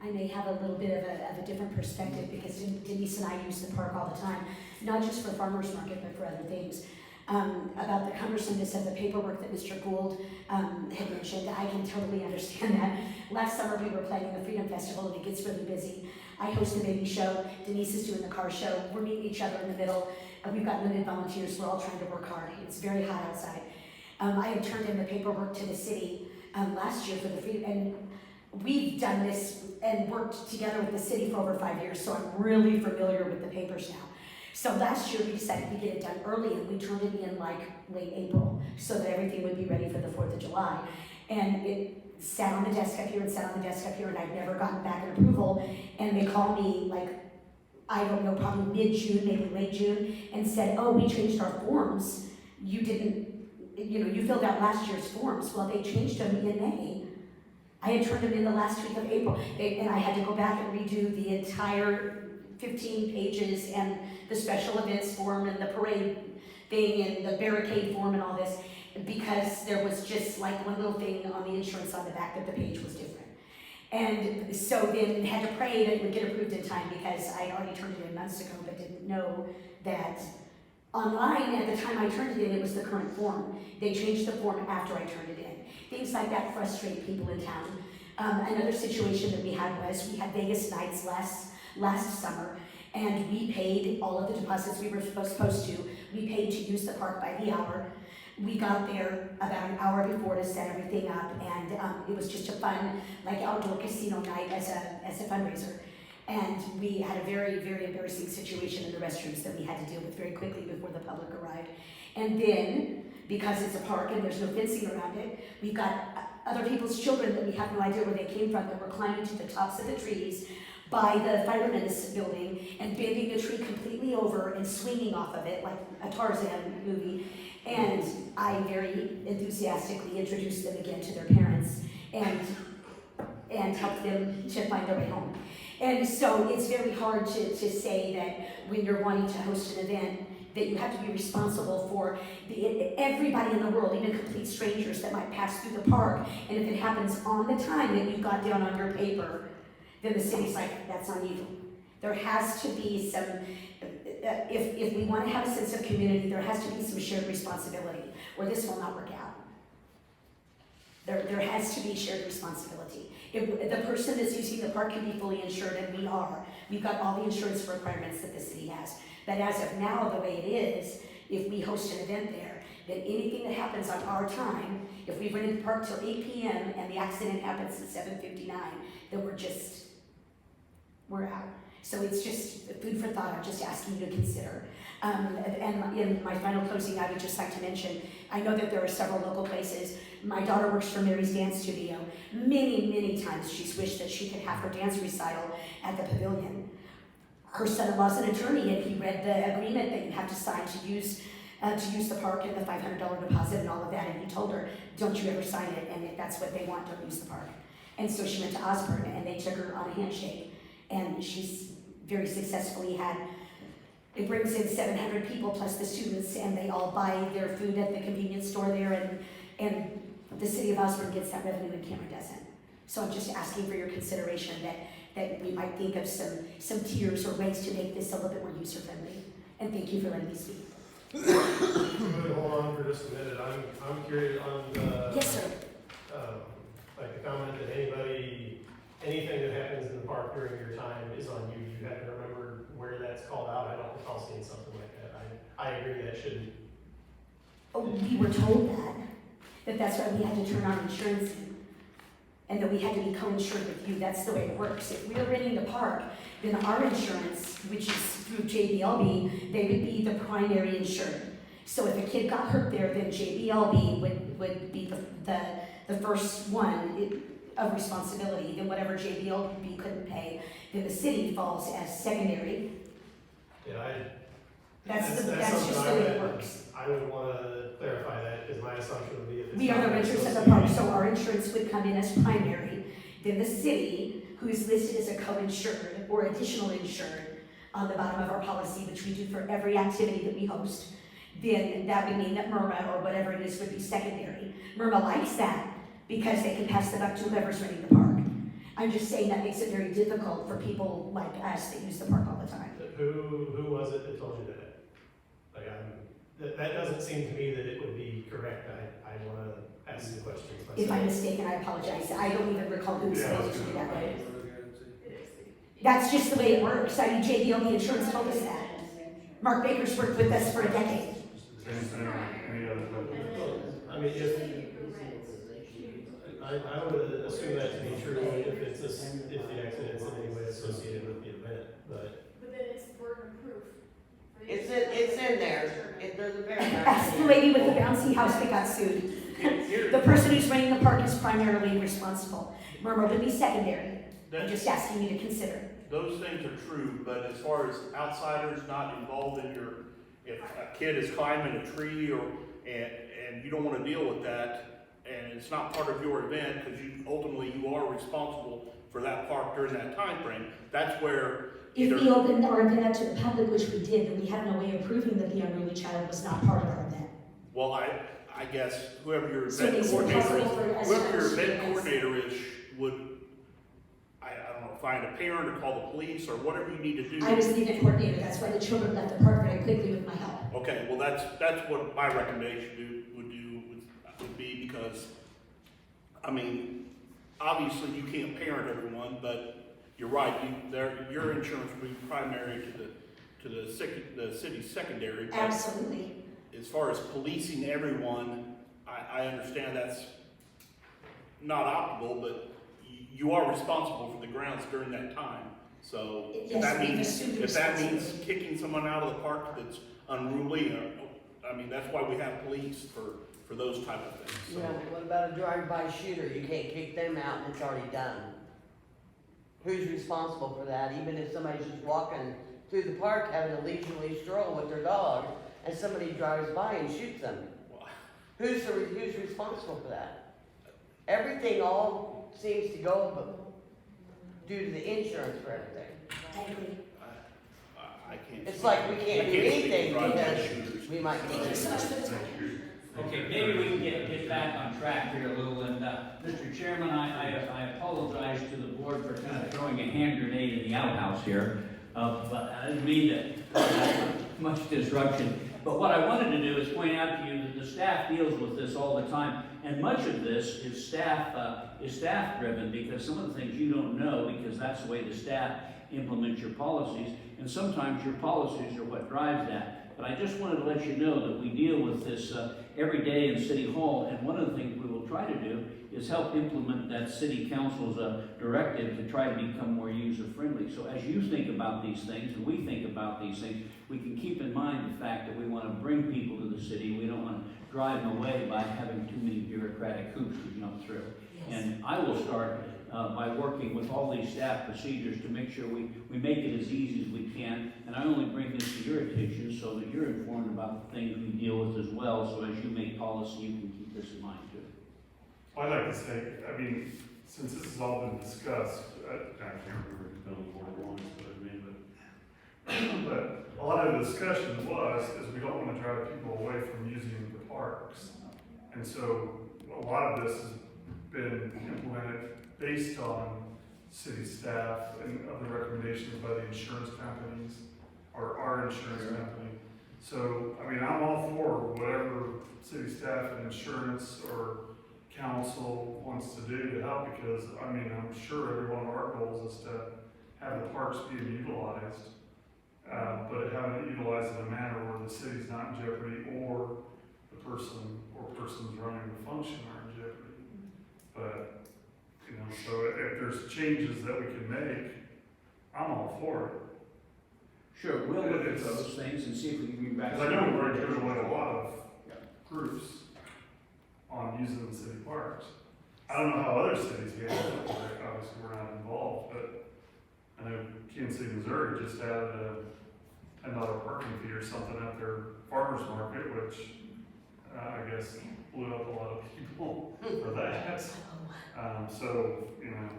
I may have a little bit of a different perspective because Denise and I use the park all the time, not just for farmers market, but for other things. About the cumbersomeness of the paperwork that Mr. Gould had mentioned, I can totally understand that. Last summer we were playing the Freedom Festival and it gets really busy. I host the baby show, Denise is doing the car show, we're meeting each other in the middle, and we've got limited volunteers, we're all trying to work hard. It's very hot outside. I had turned in the paperwork to the city last year for the Freedom, and we've done this and worked together with the city for over 5 years, so I'm really familiar with the papers now. So last year we decided to get it done early, and we turned it in like late April so that everything would be ready for the 4th of July. And it sat on the desk up here and sat on the desk up here, and I'd never gotten back an approval. And they called me like I don't know, probably mid-June, maybe late June, and said, oh, we changed our forms. You didn't, you filled out last year's forms. Well, they changed them in May. I had turned them in the last week of April, and I had to go back and redo the entire 15 pages and the special events form and the parade thing and the barricade form and all this, because there was just like one little thing on the insurance on the back that the page was different. And so then had to pray that it would get approved in time, because I had already turned it in months ago, but didn't know that online at the time I turned it in, it was the current form. They changed the form after I turned it in. Things like that frustrate people in town. Another situation that we had was, we had Vegas nights last summer, and we paid all of the deposits we were supposed to. We paid to use the park by the hour. We got there about an hour before to set everything up, and it was just a fun, like, outdoor casino night as a fundraiser. And we had a very, very embarrassing situation in the restrooms that we had to deal with very quickly before the public arrived. And then, because it's a park and there's no fencing around it, we've got other people's children that we have no idea where they came from, that were climbing to the tops of the trees by the firemen's building and bending the tree completely over and swinging off of it like a Tarzan movie. And I very enthusiastically introduced them again to their parents and helped them to find their way home. And so it's very hard to say that when you're wanting to host an event, that you have to be responsible for everybody in the world, even complete strangers that might pass through the park. And if it happens on the time that you've got down on your paper, then the city's like, that's on you. There has to be some, if we want to have a sense of community, there has to be some shared responsibility, or this will not work out. There has to be shared responsibility. If the person that's using the park can be fully insured, and we are, we've got all the insurance requirements that the city has. But as of now, the way it is, if we host an event there, then anything that happens on our time, if we rented the park till 8 p.m. and the accident happens at 7:59, then we're out. So it's just food for thought. I'm just asking you to consider. And in my final closing, I would just like to mention, I know that there are several local places. My daughter works for Mary's Dance Studio. Many, many times she's wished that she could have her dance recital at the pavilion. Her son-in-law's an attorney, and he read the agreement that you have to sign to use the park and the $500 deposit and all of that, and he told her, don't you ever sign it, and if that's what they want, don't use the park. And so she went to Osborne, and they took her on a handshake, and she's very successfully it brings in 700 people plus the students, and they all buy their food at the convenience store there, and the city of Osborne gets that revenue and Cameron doesn't. So I'm just asking for your consideration that we might think of some tiers or ways to make this a little bit more user-friendly. And thank you for letting me speak. Hold on for just a minute. I'm curious on the. Yes, sir. Like the comment that anything that happens in the park during your time is on you. You have to remember where that's called out. I don't recall seeing something like that. I agree that shouldn't. Oh, we were told that's why we had to turn our insurance in, and that we had to be co-insured with you. That's the way it works. If we're renting the park, then our insurance, which is through JBLB, they would be the primary insured. So if a kid got hurt there, then JBLB would be the first one of responsibility. Then whatever JBLB couldn't pay, then the city falls as secondary. Yeah, That's just the way it works. I would want to clarify that, because my assumption would be if it's. We are the renters of the park, so our insurance would come in as primary. Then the city, who is listed as a co-insured or additional insured on the bottom of our policy, which we do for every activity that we host, then that would mean that MIRMA or whatever it is would be secondary. MIRMA likes that because they can pass the buck to whoever's renting the park. I'm just saying that makes it very difficult for people like us that use the park all the time. Who was it that told you that? Like, that doesn't seem to me that it would be correct. I want to ask the questions myself. If I'm mistaken, I apologize. I don't even recall who said it to me that way. That's just the way it works. I mean, JBLB Insurance told us that. Mark Baker's worked with us for a decade. I mean, I would assume that to be true if the accident's in any way associated with the event, but. But then it's burden of proof. It's in there. There's a paragraph. Ask the lady with the bouncy house that got sued. The person who's running the park is primarily responsible. Murmur would be secondary. I'm just asking you to consider. those things are true, but as far as outsiders not involved in if a kid is climbing a tree and you don't wanna deal with that, and it's not part of your event, because ultimately you are responsible for that park during that time frame, that's where If either. we opened our event up to the public, which we did, then we had no way of proving that the unruly child was not part of our event. Well, I guess whoever your So event is it coordinator possible for us is, whoever to your event understand this? coordinator is, would, I don't know, find a parent or call the police or whatever you need to do. I was the event coordinator, that's why the children left the park very quickly with my help. Okay, well, that's what my recommendation would be, because, I mean, obviously you can't parent everyone, but you're right, your insurance would be primary to the city's secondary. But Absolutely. as far as policing everyone, I understand that's not optimal, but you are responsible for the grounds during that time. So Yes, if that means kicking someone out of the park that's unruly, I mean, that's why we have police for those type of things. So. Yeah, what about a drive-by shooter? You can't kick them out and it's already done. Who's responsible for that? Even if somebody's just walking through the park having a leisurely stroll with their dog and somebody drives by and shoots them. Who's responsible for that? Everything all seems to go due to the insurance for everything. I agree. I can't. It's like we can't do anything because we might Thank you so much for the time. Okay, maybe we can get back on track here a little, and, Mr. Chairman, I apologize to the board for kind of throwing a hand grenade in the outhouse here, but I didn't mean to have much disruption. But what I wanted to do is point out to you that the staff deals with this all the time, and much of this is staff driven, because some of the things you don't know, because that's the way the staff implements your policies, and sometimes your policies are what drives that. But I just wanted to let you know that we deal with this every day in City Hall, and one of the things we will try to do is help implement that City Council's directive to try to become more user-friendly. So as you think about these things, and we think about these things, we can keep in mind the fact that we want to bring people to the city. We don't want to drive them away by having too many bureaucratic hoops to jump through. Yes. And I will start by working with all these staff procedures to make sure we make it as easy as we can. And I only bring this to your attention so that you're informed about the things we deal with as well. So as you make policy, you can keep this in mind too. I'd like to say, I mean, since this has all been discussed, I can't remember if it's been on board once, but a lot of the discussion is we don't want to drive people away from using the parks. And so a lot of this has been implemented based on city staff and other recommendations by the insurance companies or our insurance company. So, I mean, I'm all for whatever city staff and insurance or council wants to do to help, because, I mean, I'm sure every one of our goals is to have the parks being utilized, but having it utilized in a manner where the city's not in jeopardy or the person or persons running the function are in jeopardy. But, you know, so if there's changes that we can make, I'm all for it. Sure, we'll look at those things and see if we can bring back. Because I know we've already given away a lot of groups on using the city parks. I don't know how other cities handle it, obviously we're not involved, but I know Kansas City, Missouri just added a $10 parking fee or something at their farmer's market, which I guess blew up a lot of people for that. So, you know,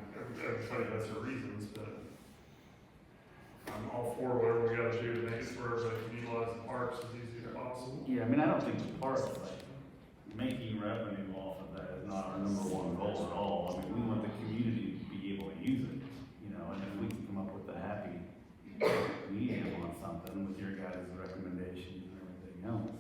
everybody has their reasons, but I'm all for whatever we gotta do to make it so everybody can utilize the parks as easy as possible. Yeah, I mean, I don't think part of like making revenue off of that is not our number one goal at all. I mean, we want the community to be able to use it, you know, and if we can come up with a happy medium on something with your guys' recommendations and everything else.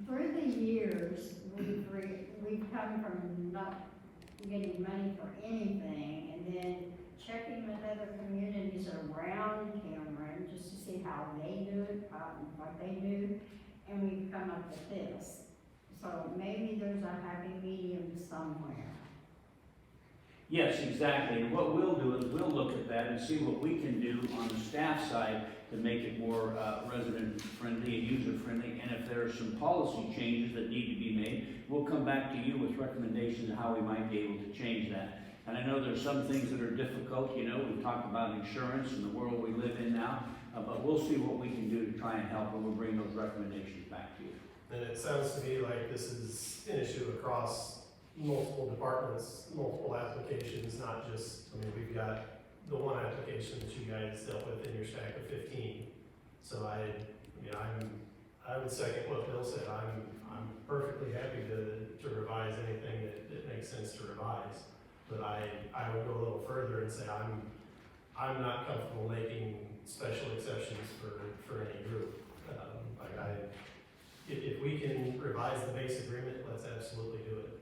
Through the years, we've come from not getting money for anything, and then checking with other communities around Cameron, just to see how they do it, what they do, and we've come up with this. So maybe there's a happy medium somewhere. Yes, exactly. And what we'll do is we'll look at that and see what we can do on the staff side to make it more resident-friendly and user-friendly. And if there are some policy changes that need to be made, we'll come back to you with recommendations on how we might be able to change that. And I know there's some things that are difficult, you know, we've talked about insurance and the world we live in now, but we'll see what we can do to try and help, and we'll bring those recommendations back to you. And it sounds to me like this is an issue across multiple departments, multiple applications, not just, I mean, we've got the one application that you guys dealt with in your stack of 15. So I would second what Bill said. I'm perfectly happy to revise anything that makes sense to revise. But I would go a little further and say I'm not comfortable making special exceptions for any group. If we can revise the base agreement, let's absolutely do it.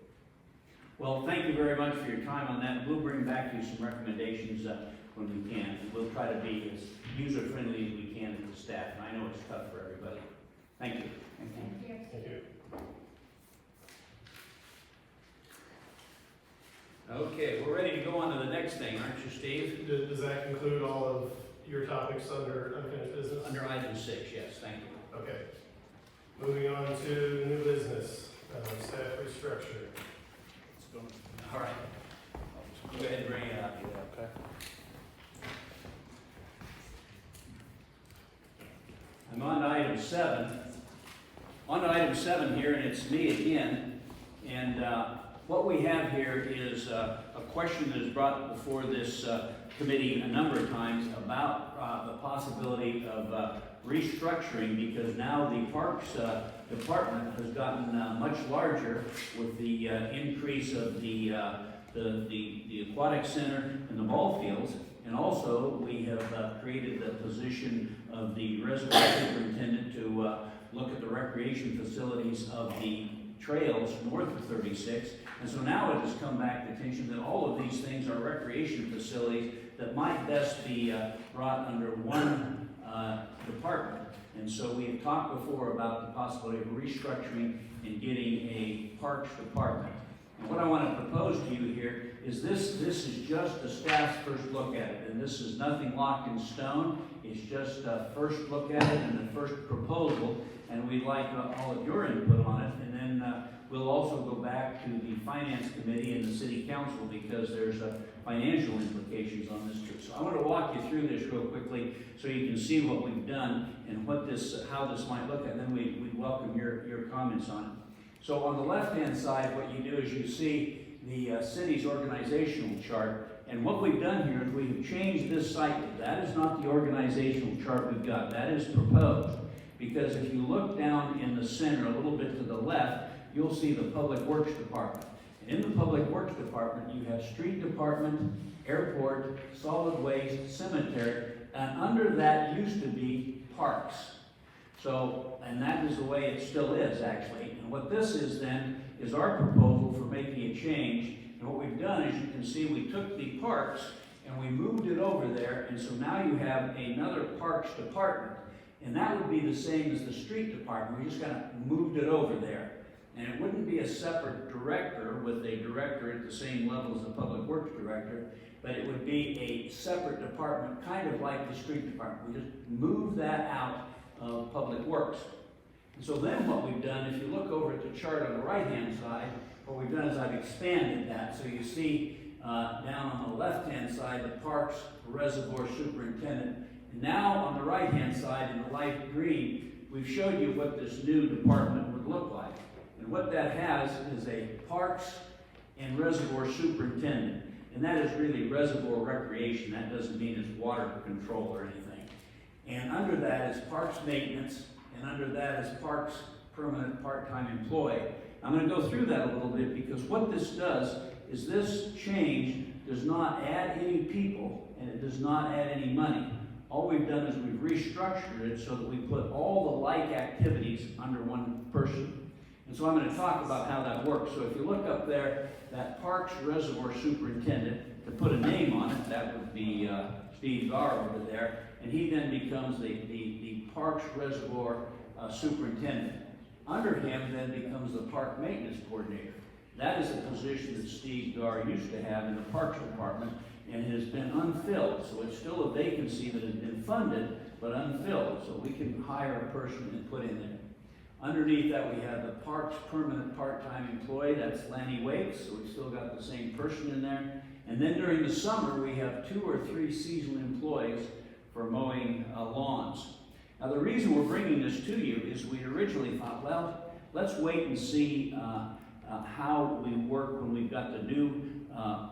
Well, thank you very much for your time on that. We'll bring back to you some recommendations when we can. We'll try to be as user-friendly as we can to the staff, and I know it's tough for everybody. Thank you. Thank you. Thank you. Okay, we're ready to go on to the next thing, aren't you, Steve? Does that conclude all of your topics under unfinished business? Under item 6, yes, thank you. Okay. Moving on to new business, staff restructure. All right. Go ahead and bring it up. Okay. I'm on to item 7. On to item 7 here, and it's me again. And what we have here is a question that is brought before this committee a number of times about the possibility of restructuring, because now the Parks Department has gotten much larger with the increase of the Aquatic Center and the ball fields. And also, we have created the position of the reservoir superintendent to look at the recreation facilities of the trails north of 36. And so now it has come back to attention that all of these things are recreation facilities that might best be brought under one department. And so we've talked before about the possibility of restructuring and getting a parks department. And what I want to propose to you here is this is just the staff's first look at it. And this is nothing locked in stone. It's just a first look at it and the first proposal. And we'd like all of your input on it. And then we'll also go back to the Finance Committee and the City Council, because there's financial implications on this too. So I want to walk you through this real quickly so you can see what we've done and how this might look, and then we'd welcome your comments on it. So on the left-hand side, what you do is you see the city's organizational chart, and what we've done here is we have changed this cycle. That is not the organizational chart we've got. That is proposed, because if you look down in the center a little bit to the left, you'll see the Public Works Department. And in the Public Works Department, you have Street Department, Airport, Solid Waste, Cemetery, and under that used to be Parks. So, and that is the way it still is, actually. And what this is then is our proposal for making a change. And what we've done is, you can see, we took the Parks and we moved it over there, and so now you have another Parks Department. And that would be the same as the Street Department. We just kind of moved it over there. And it wouldn't be a separate director with a director at the same level as the Public Works Director, but it would be a separate department, kind of like the Street Department. We just moved that out of Public Works. And so then what we've done, if you look over at the chart on the right-hand side, what we've done is I've expanded that. So you see down on the left-hand side, the Parks Reservoir Superintendent. And now on the right-hand side, in the light green, we've showed you what this new department would look like. And what that has is a Parks and Reservoir Superintendent. And that is really reservoir recreation. That doesn't mean it's water control or anything. And under that is Parks Maintenance, and under that is Parks Permanent Part-Time Employee. I'm going to go through that a little bit, because what this does is this change does not add any people, and it does not add any money. All we've done is we've restructured it so that we put all the like activities under one person. And so I'm going to talk about how that works. So if you look up there, that Parks Reservoir Superintendent, to put a name on it, that would be Steve Garr over there, and he then becomes the Parks Reservoir Superintendent. Under him then becomes the Park Maintenance Coordinator. That is a position that Steve Garr used to have in the Parks Department, and has been unfilled. So it's still a vacancy that has been funded, but unfilled. So we can hire a person and put in there. Underneath that, we have the parks permanent part-time employee, that's Lanny Wakes, so we've still got the same person in there. And then during the summer, we have 2 or 3 seasonal employees for mowing lawns. Now, the reason we're bringing this to you is we originally thought, well, let's wait and see how we work when we've got the new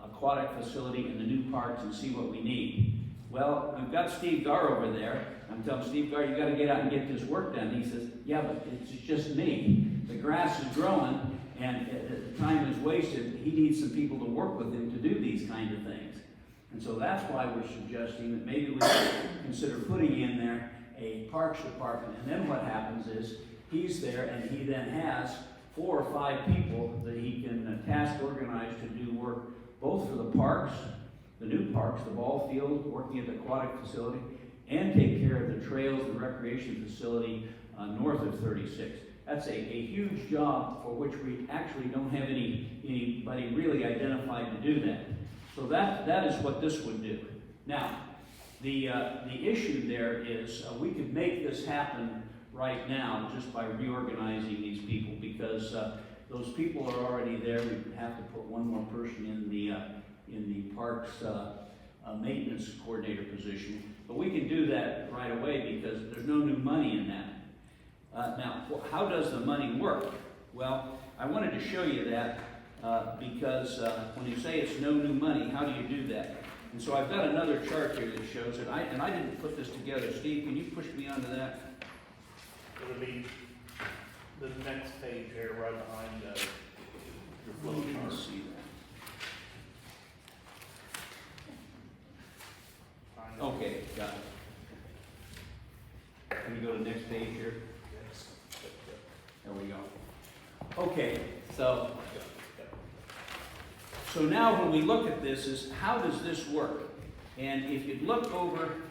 aquatic facility and the new parks and see what we need. Well, we've got Steve Gar over there. I'm telling Steve Gar, you got to get out and get this work done. He says, yeah, but it's just me. The grass is growing and the time is wasted. He needs some people to work with him to do these kind of things. And so that's why we're suggesting that maybe we should consider putting in there a parks department. And then what happens is he's there and he then has 4 or 5 people that he can task organize to do work both for the parks, the new parks, the ball field, working at the aquatic facility, and take care of the trails and recreation facility north of 36. That's a huge job for which we actually don't have anybody really identified to do that. So that is what this would do. Now, the issue there is we could make this happen right now just by reorganizing these people, because those people are already there. We have to put one more person in the parks maintenance coordinator position. But we can do that right away because there's no new money in that. Now, how does the money work? Well, I wanted to show you that because when you say it's no new money, how do you do that? And so I've got another chart here that shows it. And I didn't put this together. Steve, can you push me onto that? It'll be the next page here, right behind your flow You can chart. see that. Behind it. Okay, got it. Can you go to the next page here? There we go. Okay, so now when we look at this is how does this work? And if you look over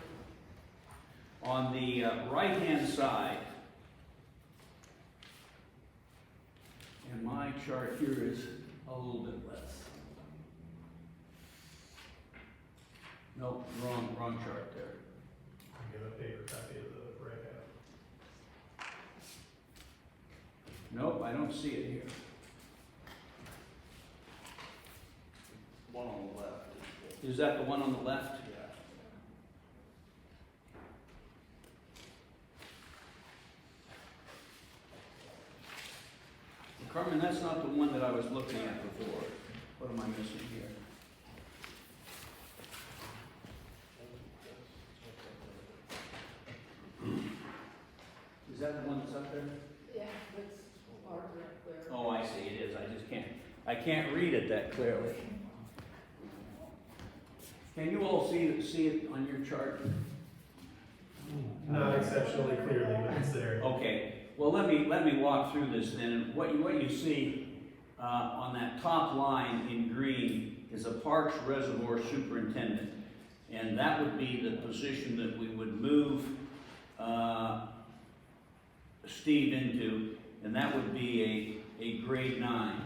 on the right-hand side, and my chart here is a little bit less. Nope, wrong chart there. I get a paper copy of the right half. Nope, I don't see it here. One on the left. Is that the one on the left? Yeah. Carmen, that's not the one that I was looking at before. What am I missing here? Is that the one that's up there? Yeah, that's marked right there. Oh, I see, it is. I can't read it that clearly. Can you all see it on your chart? Not exceptionally clearly, but it's there. Okay, well, let me walk through this then. And what you see on that top line in green is a Parks Reservoir Superintendent. And that would be the position that we would move Steve into, and that would be a grade 9.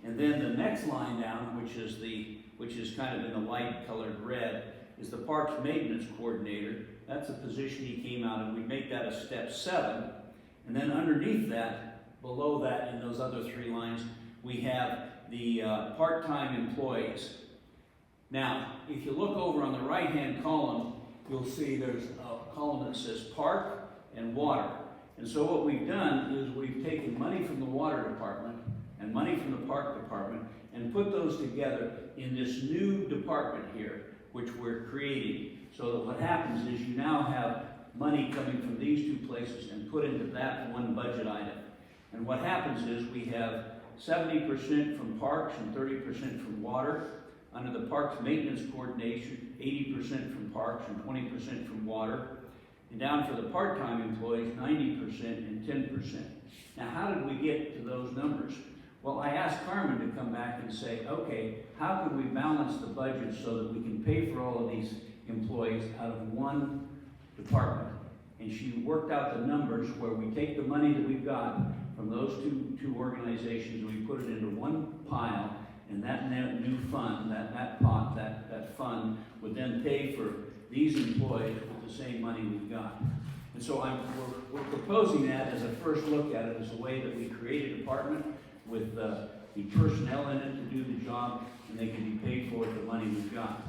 And then the next line down, which is kind of in the light colored red, is the Parks Maintenance Coordinator. That's a position he came out, and we make that a step 7. And then underneath that, below that, in those other 3 lines, we have the part-time employees. Now, if you look over on the right-hand column, you'll see there's a column that says Park and Water. And so what we've done is we've taken money from the Water Department and money from the Park Department and put those together in this new department here, which we're creating. So that what happens is you now have money coming from these 2 places and put into that one budget item. And what happens is we have 70% from Parks and 30% from Water. Under the Parks Maintenance Coordination, 80% from Parks and 20% from Water. And down for the part-time employees, 90% and 10%. Now, how did we get to those numbers? Well, I asked Carmen to come back and say, okay, how can we balance the budget so that we can pay for all of these employees out of one department? And she worked out the numbers where we take the money that we've got from those two organizations and we put it into one pile, and that new fund, that pot, that fund would then pay for these employees with the same money we've got. And so we're proposing that as a first look at it, as a way that we create a department with the personnel in it to do the job, and they can be paid for with the money we've got.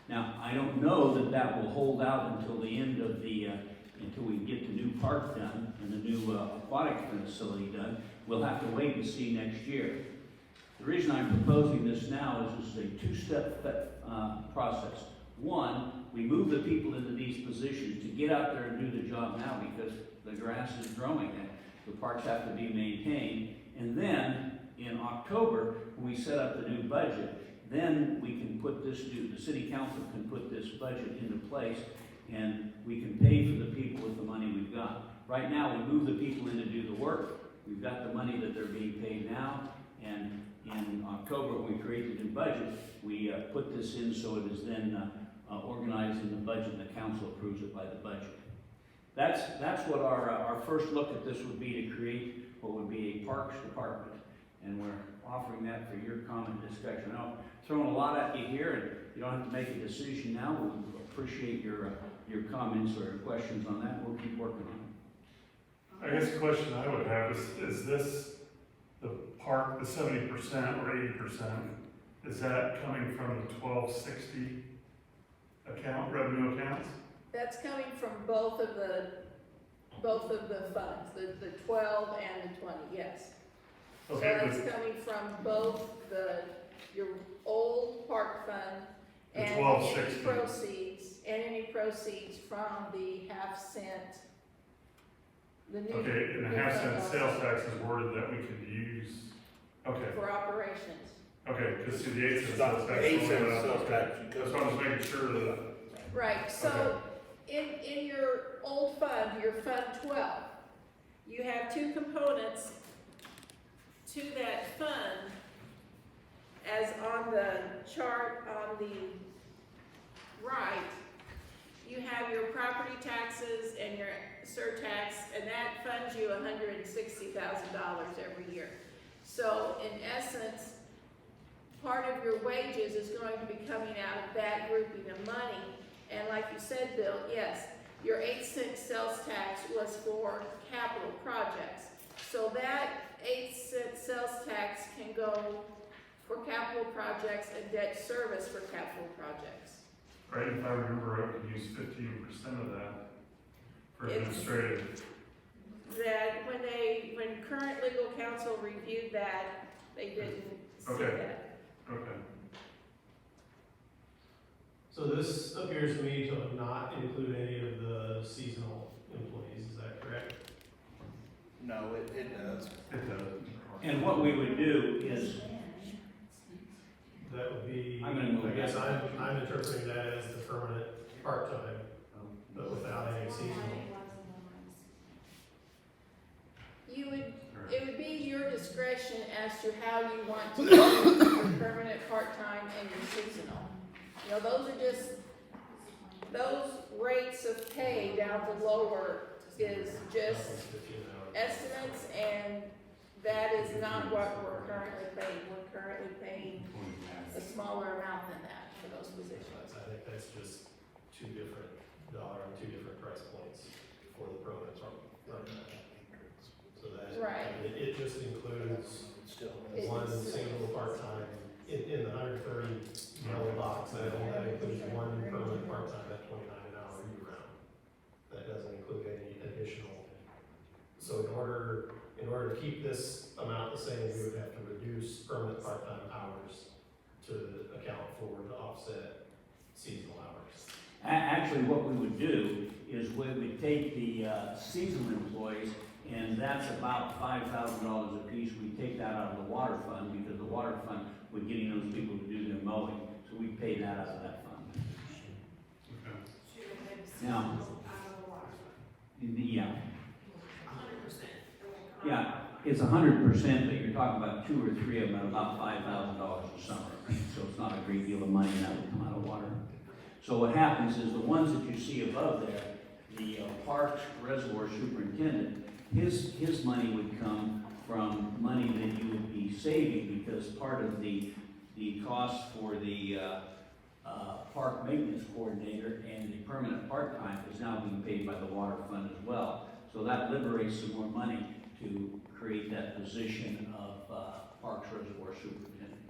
Now, I don't know that that will hold out until the end of the, until we get the new park done and the new aquatic facility done. We'll have to wait and see next year. The reason I'm proposing this now is this is a two-step process. One, we move the people into these positions to get out there and do the job now because the grass is growing and the parks have to be maintained. And then in October, when we set up the new budget, then we can put this, the city council can put this budget into place and we can pay for the people with the money we've got. Right now, we move the people in to do the work. We've got the money that they're being paid now, and in October, when we create the new budget, we put this in so it is then organized in the budget and the council approves it by the budget. That's what our first look at this would be, to create what would be a parks department. And we're offering that for your comment and discussion. I'm throwing a lot at you here, and you don't have to make a decision now. We appreciate your comments or questions on that. We'll keep working on it. I guess the question I would have is this the park, the 70% or 80%, is that coming from the 1260 revenue accounts? That's coming from both of the funds, the 12 and the 20, yes. Okay, So that's coming from both your old park fund The and 1260. any proceeds from the half-cent, the new. okay, and the new half-cent fund sales tax is worded that we could use, okay, for operations. okay, because see, the 8 cent Not sales the tax. 8 only cent went up, sales okay. tax, you That's why I was making sure that, Right, so in your old fund, your Fund 12, you have two components to that fund, as on the chart on the right. You have your property taxes and your surtax, and that funds you $160,000 every year. So in essence, part of your wages is going to be coming out of that grouping of money. And like you said, Bill, yes, your 8-cent sales tax was for capital projects. So that 8-cent sales tax can go for capital projects and debt service for capital projects. right, if I remember, I could use 15% of that for It's- administrative. That when current legal counsel reviewed that, they didn't see Okay. that. Okay. So this appears to me to not include any of the seasonal employees, is that correct? No, it does. It does. And what we would do is, That would be, I'm gonna move I guess that. I'm interpreting that as the permanent part-time, but without any seasonal. It would be your discretion as to how you want to use your permanent part-time and your seasonal. You know, those rates of pay down below is just That one's 15 an hour. estimates, and that is not what we're currently paying. We're currently paying a smaller amount than that for those positions. I think that's just two different price points for the permanent part-time. So that, Right. it just includes Still. one single part-time in the 130 yellow box, that includes one permanent part-time at 29 an hour year-round. That doesn't include any additional. So in order to keep this amount the same, we would have to reduce permanent part-time hours to account for, to offset seasonal hours. actually what we would do is we would take the seasonal employees, and that's about $5,000 a piece. We take that out of the water fund, because the water fund would getting those people to do their mowing, so we pay that out of that fund. Okay. Now, yeah. Yeah, it's 100%, but you're talking about 2 or 3 of them at about $5,000 a summer, so it's not a great deal of money, and that would come out of water. So what happens is the ones that you see above there, the Parks Reservoir Superintendent, his money would come from money that you would be saving, because part of the cost for the park maintenance coordinator, and the permanent part-time is now being paid by the water fund as well. So that liberates some more money to create that position of Parks Reservoir Superintendent.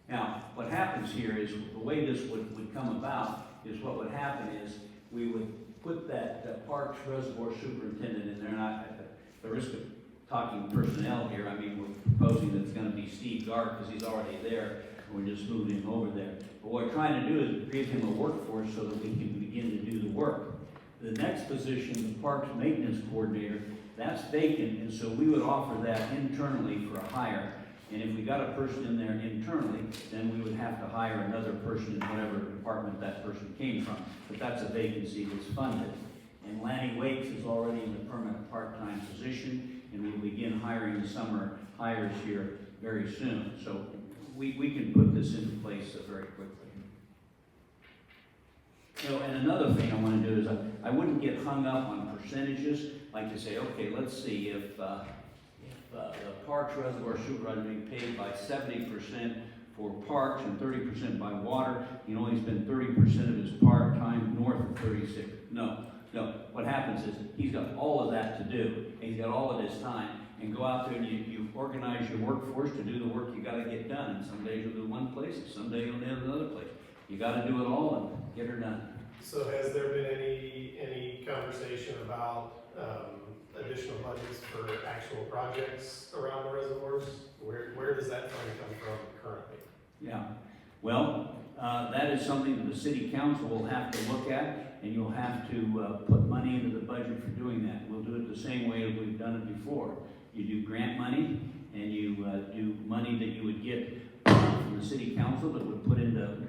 Now, what happens here is, the way this would come about is, what would happen is, we would put that Parks Reservoir Superintendent in there, and at the risk of talking personnel here, I mean, we're proposing that it's gonna be Steve Gard, because he's already there, and we're just moving him over there. But what we're trying to do is give him a workforce so that we can begin to do the work. The next position, the Parks Maintenance Coordinator, that's vacant, and so we would offer that internally for a hire. And if we got a person in there internally, then we would have to hire another person in whatever department that person came from. But that's a vacancy that's funded. And Lanny Wakes is already in the permanent part-time position, and we'll begin hiring summer hires here very soon. So we can put this into place very quickly. So, and another thing I want to do is I wouldn't get hung up on percentages, like to say, okay, let's see if the Parks Reservoir Supervisor being paid by 70% for parks and 30% by water, you only spend 30% of his part-time north of 36. No. What happens is, he's got all of that to do, and he's got all of his time, and go out there and you organize your workforce to do the work you got to get done. And some days you'll do one place, and some days you'll do another place. You got to do it all and get her done. So has there been any conversation about additional budgets for actual projects around the reservoirs? Where does that fund come from currently? Yeah, well, that is something that the city council will have to look at, and you'll have to put money into the budget for doing that. We'll do it the same way as we've done it before. You do grant money, and you do money that you would get from the city council that would put into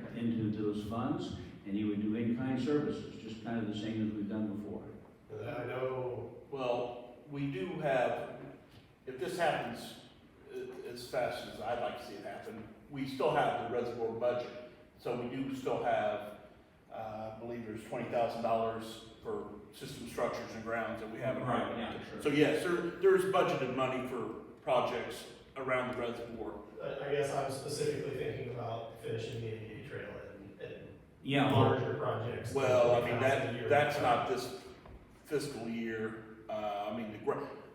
those funds, and you would do in-kind services, just kind of the same as we've done before. I know. Well, we do have, if this happens as fast as I'd like to see it happen, we still have the reservoir budget. So we do still have, I believe there's $20,000 for system structures and grounds that we haven't. Right, yeah, sure. So yes, there's budgeted money for projects around the reservoir. I guess I'm specifically thinking about finishing the 88 trail and Yeah. larger projects. Well, I mean, that's not this fiscal year. I mean,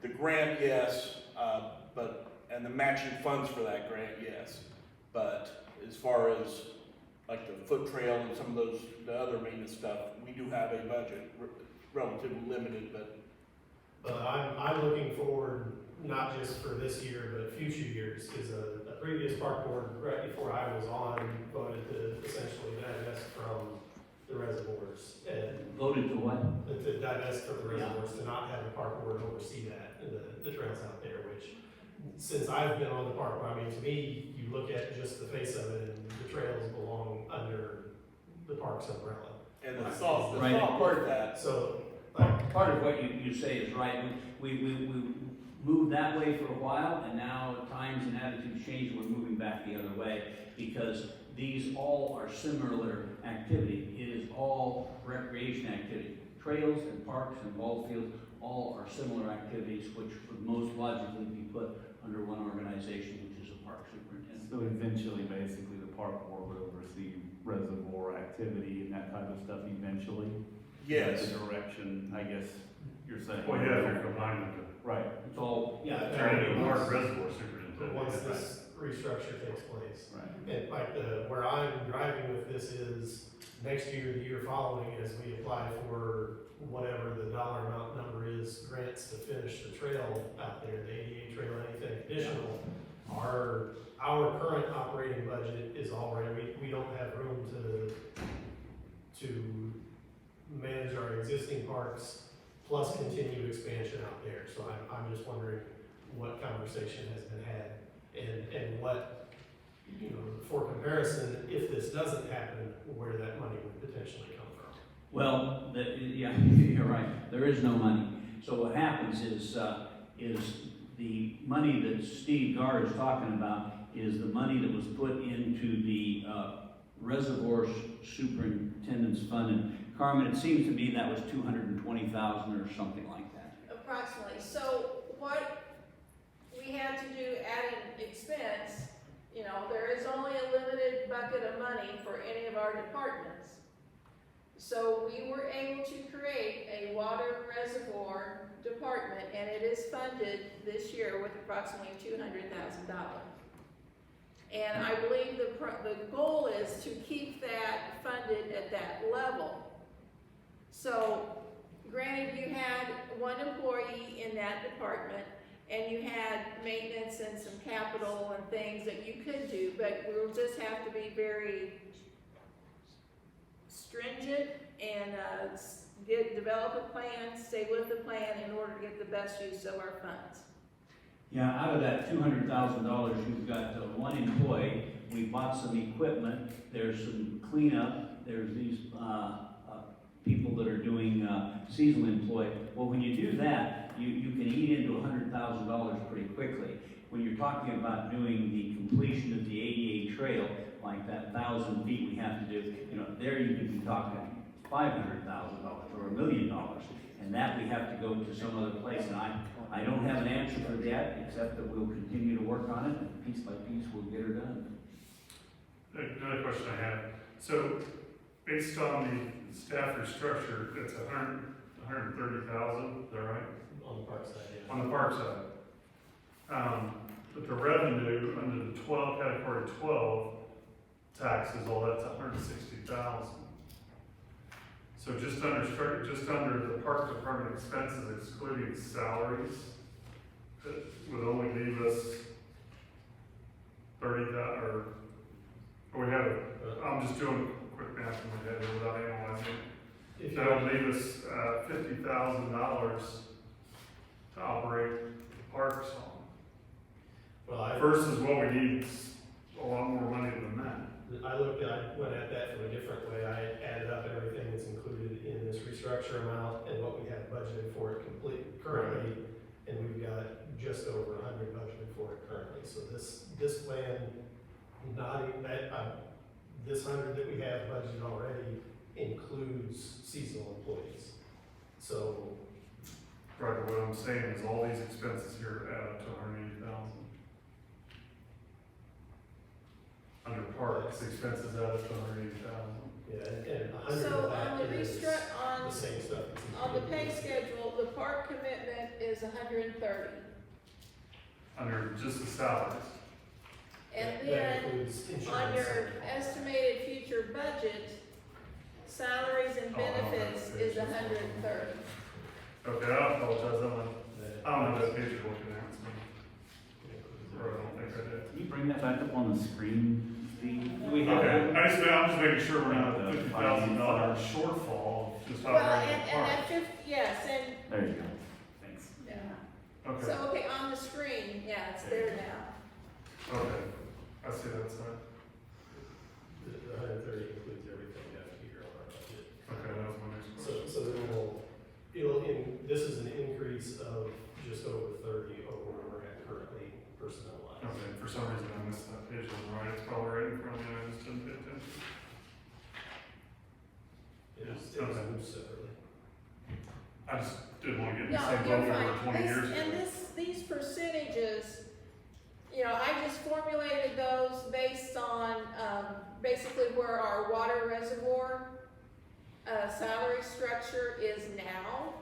the grant, yes, and the matching funds for that grant, yes. But as far as like the foot trail and some of the other maintenance stuff, we do have a budget, relatively limited, but. But I'm looking forward, not just for this year, but future years, because a previous park board, right before I was on, voted to essentially divest from the reservoirs. And Voted to what? to divest from the reservoirs, to not have the park board oversee that, and the trails out there, which, since I've been on the park, I mean, to me, you look at just the face of it, and the trails belong under the park's umbrella. And the thought Right. part of that. So, Part of what you say is right. We moved that way for a while, and now times and attitudes change, and we're moving back the other way, because these all are similar activity. It is all recreation activity. Trails and parks and ball fields all are similar activities, which would most logically be put under one organization, which is a park superintendent. So eventually, basically, the park board would oversee reservoir activity and that type of stuff eventually? Yes. That's the direction, I guess, you're saying. Well, yeah, if you're combining them. Right. It's all, yeah. Turn into a park reservoir but superintendent. once this restructure takes place. Right. And like where I'm driving with this is, next year, the year following, as we apply for whatever the dollar amount number is, grants to finish the trail out there, the 88 trail, anything additional, our current operating budget is already, we don't have room to manage our existing parks plus continued expansion out there. So I'm just wondering what conversation has been had and what, for comparison, if this doesn't happen, where that money would potentially come from. Well, yeah, you're right. There is no money. So what happens is the money that Steve Gard is talking about is the money that was put into the reservoir superintendent's fund. And Carmen, it seems to me that was $220,000 or something like that. Approximately. So what we had to do adding expense, there is only a limited bucket of money for any of our departments. So we were able to create a water reservoir department, and it is funded this year with approximately $200,000. And I believe the goal is to keep that funded at that level. So granted, you had one employee in that department, and you had maintenance and some capital and things that you could do, but we'll just have to be very stringent and develop a plan, stay with the plan in order to get the best use of our funds. Yeah, out of that $200,000, you've got one employee, we bought some equipment, there's some cleanup, there's these people that are doing seasonal employee. Well, when you do that, you can eat into $100,000 pretty quickly. When you're talking about doing the completion of the ADA trail, like that 1,000 feet we have to do, there you could be talking $500,000 or $1 million. And that we have to go to some other place, and I don't have an answer for that, except that we'll continue to work on it, and piece by piece we'll get her done. Another question I have, so based on the staff restructure, it's 130,000, is that right? On the park side, yeah. On the park side. But the revenue under the category 12 taxes, all that's 160,000. So just under the park department expenses, excluding salaries, that would only leave us 30,000, or we have, I'm just doing quick math in my head here without analyzing it. That would leave us $50,000 to operate the parks on. Well, Versus what we need is a lot more money than that. I went at that from a different way. I added up everything that's included in this restructure amount and what we have budgeted for it currently, and we've got just over 100 budgeted for it currently. So this plan, this 100 that we have budgeted already includes seasonal employees. So. Right, but what I'm saying is all these expenses here add up to 180,000. Under parks, expenses add up to 180,000. Yeah, and 100 So of that on the is the same stuff. on the pay schedule, the park commitment is 130. Under just the salaries. And That then includes on insurance. your estimated future budget, salaries and benefits is 130. Okay, I apologize, I don't know that page you're looking at, so, or I don't think I did. Can you bring that back up on the screen, Steve? Do we have Okay, I'm just making sure we're not at $50,000 shortfall, just Well, operating the and park. that's just, yes, and, There you go. Thanks. yeah. Okay, So, okay, on the screen, yeah, it's there now. okay, I see that side. The 130 includes everything you have to figure on our budget. Okay, that was my next question. So then this is an increase of just over 30 over where we're at currently personnel wise. Okay, for some reason I missed that page on the right, it's probably right in front of me, I just didn't pay attention. It was moved separately. I just didn't want to get in the No, same you're boat we were fine. 20 years ago. And these percentages, I just formulated those based on, basically where our water reservoir, salary structure is now.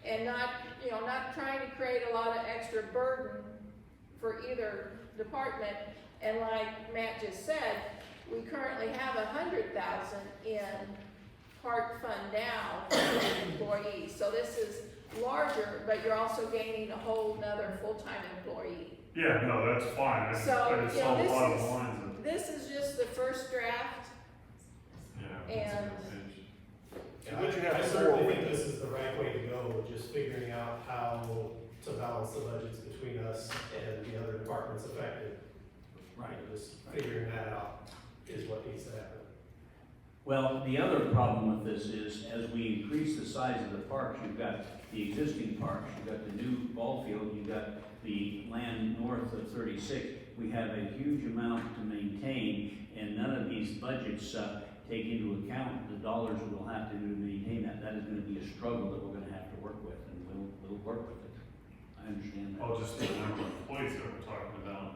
And not trying to create a lot of extra burden for either department. And like Matt just said, we currently have 100,000 in park fund now for employees. So this is larger, but you're also gaining a whole nother full-time employee. Yeah, no, that's fine, I just So, saw a this lot of is- lines of, This is just the first draft, yeah. and- Yeah, What you have I before certainly with think this is the right way to go, just figuring out how to balance the budgets between us and the other departments affected. Right. Just figuring that out is what needs to happen. Well, the other problem with this is, as we increase the size of the parks, you've got the existing parks, you've got the new ball field, you've got the land north of 36. We have a huge amount to maintain, and none of these budgets take into account the dollars we'll have to do to maintain that. That is going to be a struggle that we're going to have to work with, and we'll work with it. I understand that. I'll just the number of employees that we're talking about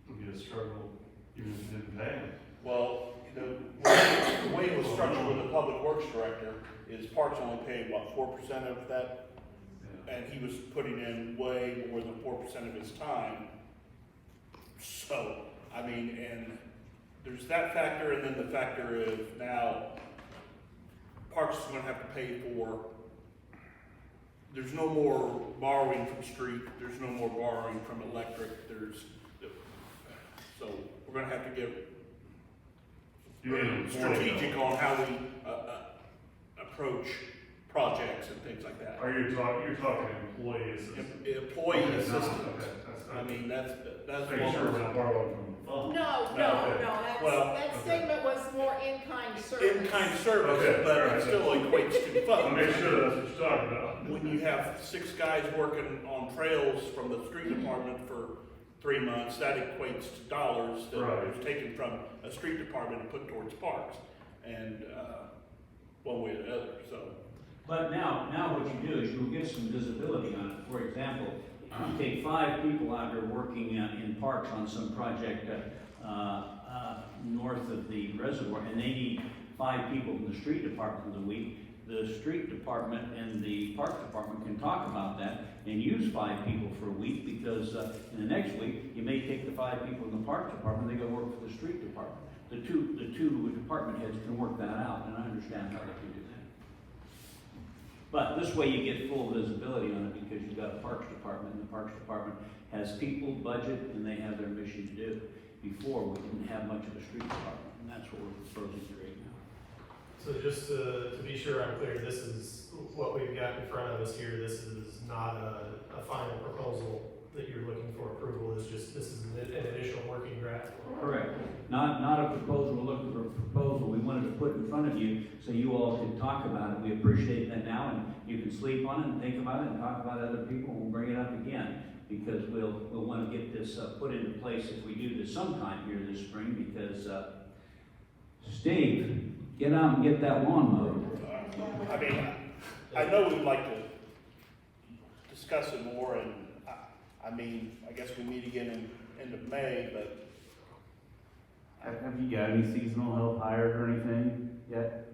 would be a struggle, even if you didn't pay them. Well, the way it was structured with the public works director is Parks only paid, what, 4% of that? Yeah. And he was putting in way more than 4% of his time. So, I mean, and there's that factor, and then the factor of now, Parks is gonna have to pay for, there's no more borrowing from street, there's no more borrowing from electric, so we're gonna have to get strategic on how we approach projects and things like that. You're talking employee assistance? Employee Okay, assistance. okay, I mean, that's Make what sure we're not borrowing from the fund. Well, that statement was more in-kind service. in-kind service, Okay, but alright, it still equates to I'll funds. make sure that's what you're talking about. When you have 6 guys working on trails from the street department for 3 months, that equates to dollars that Right. is taken from a street department and put towards parks, and, one way or the other, so. But now what you do is you'll get some visibility on it. For example, you take 5 people out there working in parks on some project north of the reservoir, and they need 5 people from the street department of the week. The street department and the parks department can talk about that and use 5 people for a week, because in the next week, you may take the 5 people in the parks department, they go work for the street department. The two department heads can work that out, and I understand how they can do that. But this way you get full visibility on it, because you've got a parks department, and the parks department has people, budget, and they have their mission to do. Before, we didn't have much of a street department, and that's what we're proposing to create now. So just to be sure I'm clear, this is what we've got in front of us here. This is not a final proposal that you're looking for approval. It's just, this is an initial working draft. Correct. Not a proposal, we're looking for a proposal we wanted to put in front of you so you all could talk about it. We appreciate that now, and you can sleep on it and think about it and talk about other people, and we'll bring it up again, because we'll want to get this put into place if we do this sometime here this spring, because Steve, get out and get that lawn mowed. I mean, I know we'd like to discuss it more, and I mean, I guess we meet again in end of May, but Have you got any seasonal help hired or anything yet?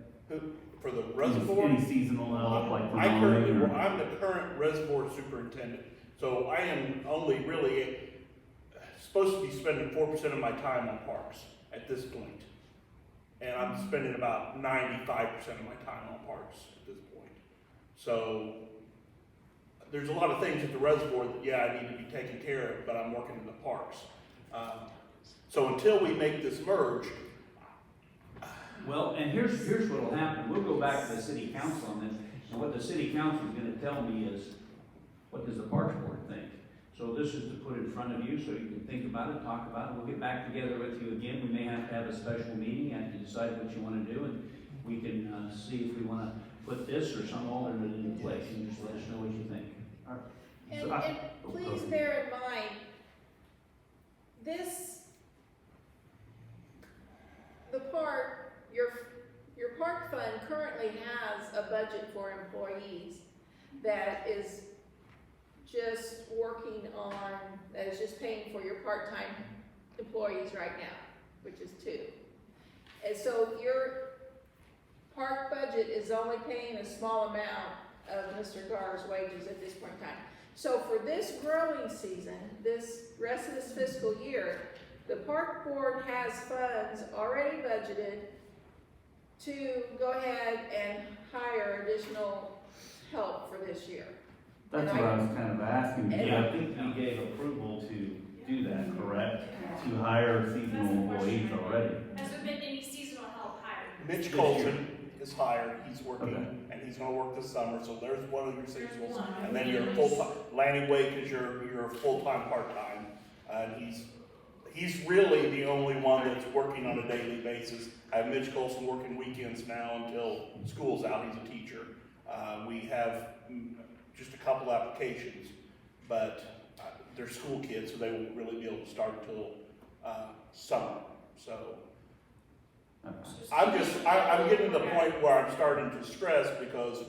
for the reservoir. Any seasonal help, like for I'm mowing or? I'm the current reservoir superintendent, so I am only really supposed to be spending 4% of my time on parks at this point. And I'm spending about 95% of my time on parks at this point. So there's a lot of things at the reservoir that, yeah, I need to be taken care of, but I'm working in the parks. So until we make this merge, Well, and here's what'll happen. We'll go back to the city council on this, and what the city council is gonna tell me is, what does the Parks Board think? So this is to put in front of you, so you can think about it, talk about it. We'll get back together with you again. We may have to have a special meeting after you decide what you wanna do, and we can, see if we wanna put this or some alternate in place, and just let us know what you think. And please bear in mind, the park, your park fund currently has a budget for employees that is just working on, that is just paying for your part-time employees right now, which is 2. And so your park budget is only paying a small amount of Mr. Gar's wages at this point in time. So for this growing season, this rest of this fiscal year, the park board has funds already budgeted to go ahead and hire additional help for this year. That's And what I was kind of asking. Yeah, I think we gave approval to do that, correct? To hire seasonal employees already. Has there been any seasonal help hired? Mitch Colson is hired, he's working, and he's gonna work this summer, so there's one of your seasonals. And then you're full-time, Lanny Wake is your full-time, part-time, and he's really the only one that's working on a daily basis. I have Mitch Colson working weekends now until school's out, he's a teacher. We have just a couple applications, but they're school kids, so they won't really be able to start until summer, so. I'm getting to the point where I'm starting to stress because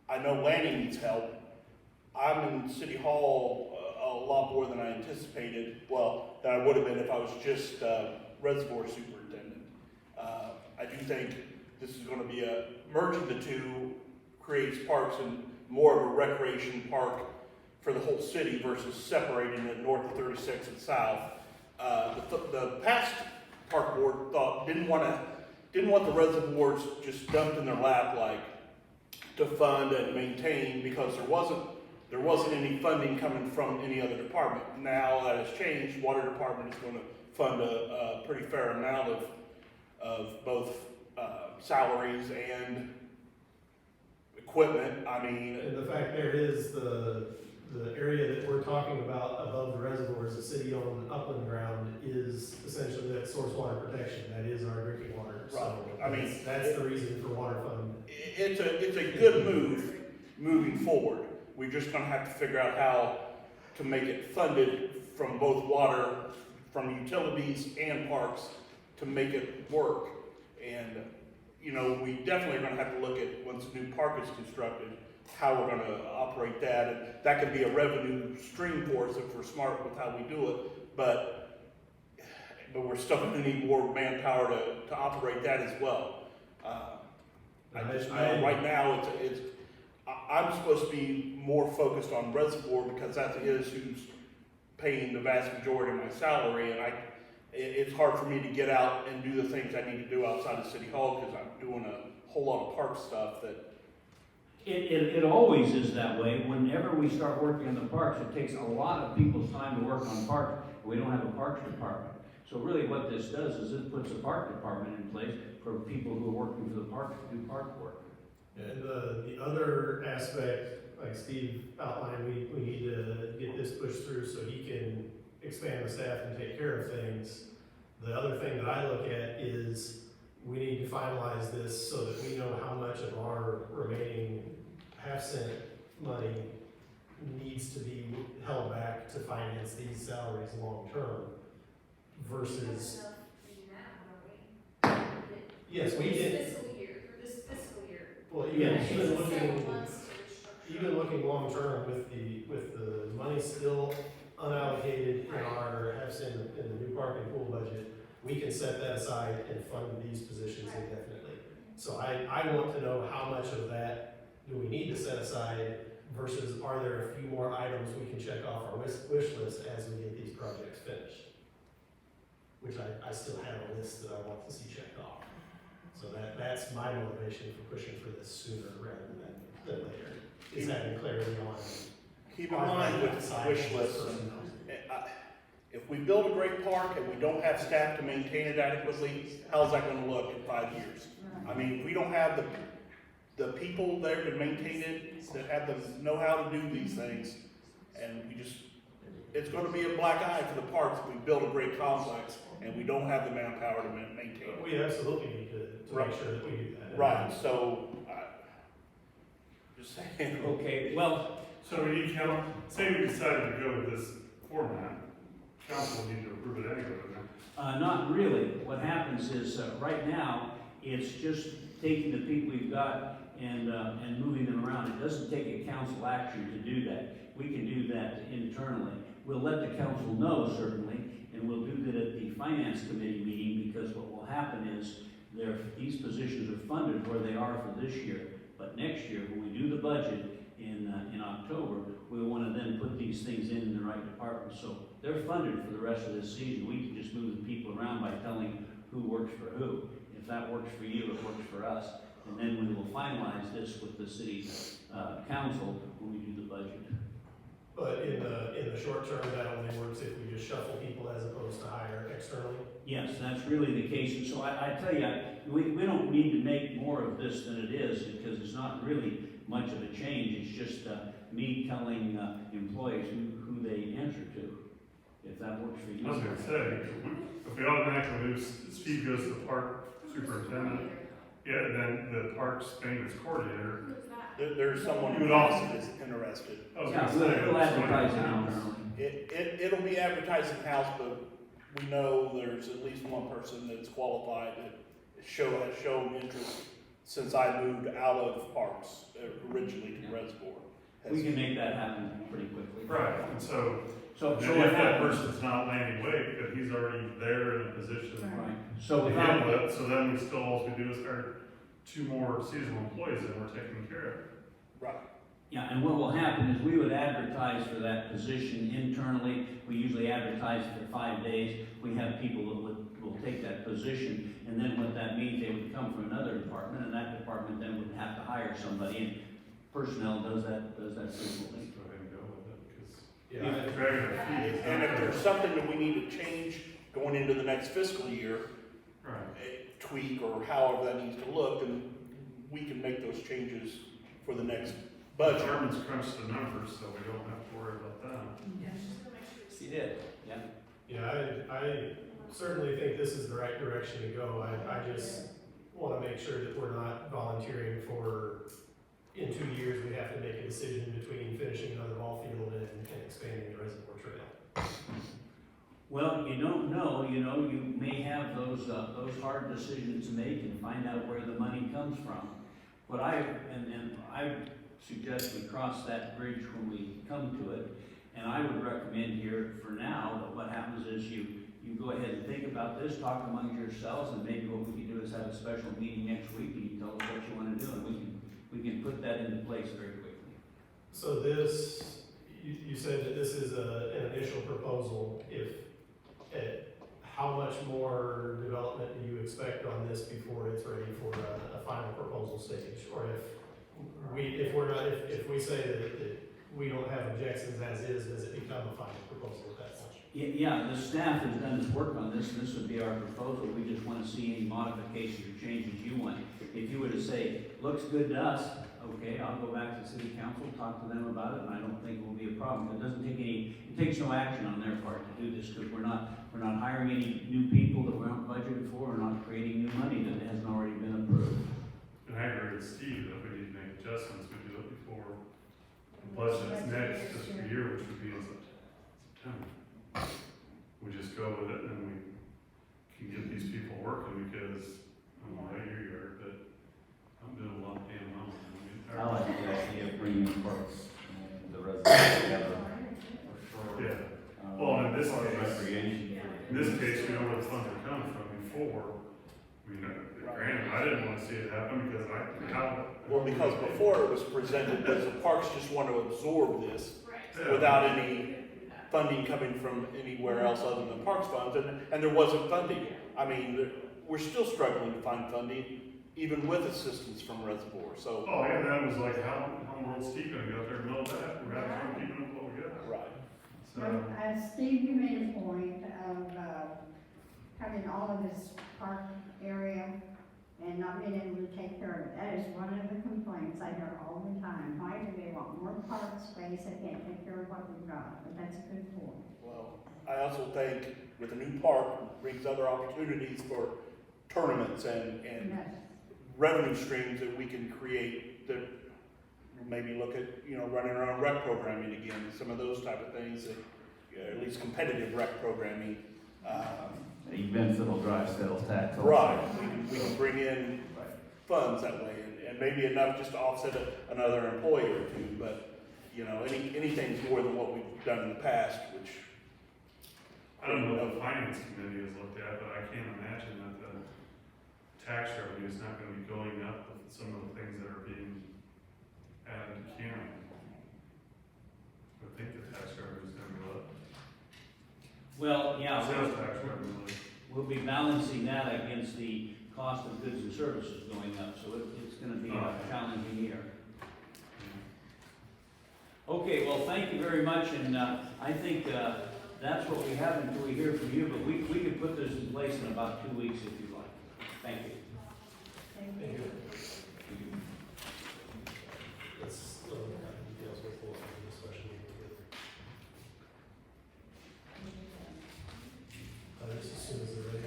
I know Lanny needs help. I'm in City Hall a lot more than I anticipated, well, than I would have been if I was just reservoir superintendent. I do think this is gonna be merging the two creates parks and more of a recreation park for the whole city versus separating it north of 36 and south. The past park board didn't want the reservoirs just dumped in their lap like to fund and maintain because there wasn't any funding coming from any other department. Now that has changed. Water department is going to fund a pretty fair amount of both salaries and equipment. I mean, And the fact there is the area that we're talking about above the reservoirs, the city-owned upland ground, is essentially that source water protection. That is our drinking water. So right. I mean, that's the reason for water fund. It's a good move moving forward. We're just gonna have to figure out how to make it funded from both water, from utilities and parks to make it work. And, you know, we definitely are gonna have to look at, once the new park is constructed, how we're gonna operate that. And that could be a revenue stream for us if we're smart with how we do it. But we're still gonna need more manpower to operate that as well. I just know right now I'm supposed to be more focused on reservoir because that is who's paying the vast majority of my salary, and it's hard for me to get out and do the things I need to do outside of City Hall because I'm doing a whole lot of park stuff that. It always is that way. Whenever we start working on the parks, it takes a lot of people's time to work on parks. We don't have a parks department. So really what this does is it puts a park department in place for people who are working for the park to do park work. And the other aspect, like Steve outlined, we need to get this pushed through so he can expand the staff and take care of things. The other thing that I look at is we need to finalize this so that we know how much of our remaining half-cent money needs to be held back to finance these salaries long-term versus. Yes, we did. This fiscal year. Well, even looking long-term with the money still unallocated in our half-cent in the new park and pool budget, we can set that aside and fund these positions indefinitely. So I want to know how much of that do we need to set aside versus are there a few more items we can check off our wish list as we get these projects finished? Which I still have a list that I want to see checked off. So that's my motivation for pushing for this sooner rather than later, is having clarity on. Keep in mind with wish lists, if we build a great park and we don't have staff to maintain it adequately, how's that gonna look in 5 years? I mean, if we don't have the people there to maintain it, that have the know-how to do these things, and it's gonna be a black eye for the parks if we build a great complex and we don't have the manpower to maintain it. We absolutely need to make sure that we do that. Right, so, just saying. Okay, well, So we need say we decided to go with this format, council will need to approve it anyway, right? not really. What happens is, right now, it's just taking the people we've got and moving them around. It doesn't take a council action to do that. We can do that internally. We'll let the council know, certainly, and we'll do that at the finance committee meeting, because what will happen is these positions are funded where they are for this year. But next year, when we do the budget in October, we'll want to then put these things in the right department. So they're funded for the rest of this season. We can just move the people around by telling who works for who. If that works for you, it works for us. And then we will finalize this with the city council when we do the budget. But in the short term, that only works if we just shuffle people as opposed to hire externally? Yes, that's really the case. And so I tell you, we don't need to make more of this than it is, because it's not really much of a change. It's just me telling employees who they answer to, if that works for you. I was gonna say, if we automatically move, Steve goes to the park superintendent, yeah, then the parks maintenance coordinator. There's someone You would who also- is interested. I was Yeah, gonna say, we'll advertise it someone- internally. It'll be advertised in-house, but we know there's at least one person that's qualified that has shown interest since I moved out of parks originally to Reservoir. We can make that happen pretty quickly. Right, and so So And what if that happens? person's not landing weight, because he's already there in a position Right, to so without, handle it, so then we still, all we do is hire 2 more seasonal employees and we're taking care of it. Right. yeah, and what will happen is we would advertise for that position internally. We usually advertise for 5 days. We have people that will take that position, and then what that means, they would come from another department, and that department then would have to hire somebody, and personnel does that frequently. Let's go ahead and go with it, because Yeah, if dragging our feet, it's And not if there's gonna- something that we need to change going into the next fiscal year, Right. a tweak or however that needs to look, then we can make those changes for the next budget. Departments crunch the numbers, so we don't have to worry about that. Yeah, just gonna make sure it's. She did, yeah. Yeah, I certainly think this is the right direction to go. I just wanna make sure that we're not volunteering for, in 2 years, we have to make a decision between finishing another ball field and expanding the reservoir trail. Well, you don't know, you may have those hard decisions to make and find out where the money comes from. What I suggest we cross that bridge when we come to it, and I would recommend here for now that what happens is you go ahead and think about this, talk among yourselves, and maybe what we can do is have a special meeting next week, and you tell us what you wanna do, and we can put that into place very quickly. So this, you said that this is an initial proposal. How much more development do you expect on this before it's ready for a final proposal stage? Or if we say that we don't have objections as is, does it become a final proposal at that point? Yeah, the staff has done its work on this, and this would be our proposal. We just want to see any modifications or changes you want. If you were to say, looks good to us, okay, I'll go back to city council, talk to them about it, and I don't think it will be a problem. It takes no action on their part to do this, because we're not hiring any new people that we aren't budgeted for, we're not creating new money that hasn't already been approved. And I agree with Steve that we need to make adjustments, we do it before the budget's next fiscal year, which would be in September. We just go with it and we can get these people working, because I don't know how you are, but I'm doing a lot of damn wrong. I like the idea of bringing parks and the residents together. Yeah, well, in this Park case, recreation. in this case, we know where the funds are coming from before. I mean, granted, I didn't wanna see it happen because Well, because before it was presented as the parks just want to absorb this Yeah. without any funding coming from anywhere else other than parks funds, and there wasn't funding. I mean, we're still struggling to find funding, even with assistance from Reservoir, so. Oh, yeah, that was like, how in the world's Steve gonna go out there and know that? We're having fun keeping up what we got. Right. So, Steve, you made a point of, having all of this park area and not being able to take care of it. That is one of the complaints I hear all the time. Why do they want more park space? They can't take care of what we've got, but that's a good point. Well, I also think with a new park brings other opportunities for tournaments and Yes. revenue streams that we can create that maybe look at, running our own rec programming again, some of those type of things that, at least competitive rec programming. Events that'll drive sales tax. also. Right, we can bring in funds that way, and maybe enough just to offset another employee or two, but, anything's more than what we've done in the past, which. I don't know what the finance committee has looked at, but I can't imagine that the tax revenue is not gonna be going up with some of the things that are being added to county. I think the tax revenue is gonna go up. Well, yeah, Sales tax revenue. we'll be balancing that against the cost of goods and services going up, so it's gonna be a challenging year. Okay, well, thank you very much, and I think that's what we have until we hear from you, but we can put this in place in about 2 weeks if you'd like. Thank you. Thank you. Let's, details with the special meeting together. Just as soon as they're ready.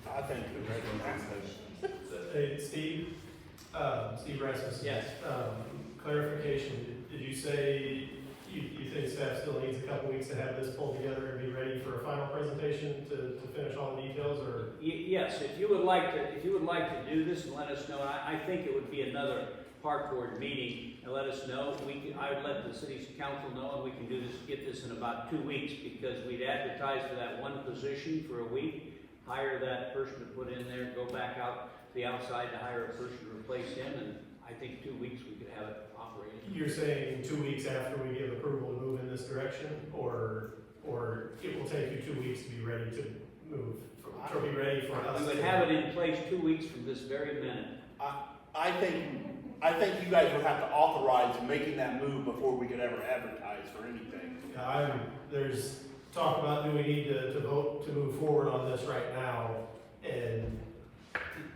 I think. Hey, Steve Rasmussen. Yes. Clarification, did you say you think staff still needs a couple weeks to have this pulled together and be ready for a final presentation to finish all the details, or? Yes, if you would like to do this and let us know, I think it would be another park board meeting and let us know. I would let the city's council know, and we can do this, get this in about 2 weeks, because we'd advertise for that one position for a week, hire that person to put in there, go back out to the outside to hire a person to replace him, and I think 2 weeks we could have it operating. You're saying 2 weeks after we give approval to move in this direction, or it will take you 2 weeks to be ready to move, to be ready for us? We would have it in place 2 weeks from this very minute. I think you guys would have to authorize making that move before we could ever advertise for anything. There's talk about, do we need to vote to move forward on this right now? And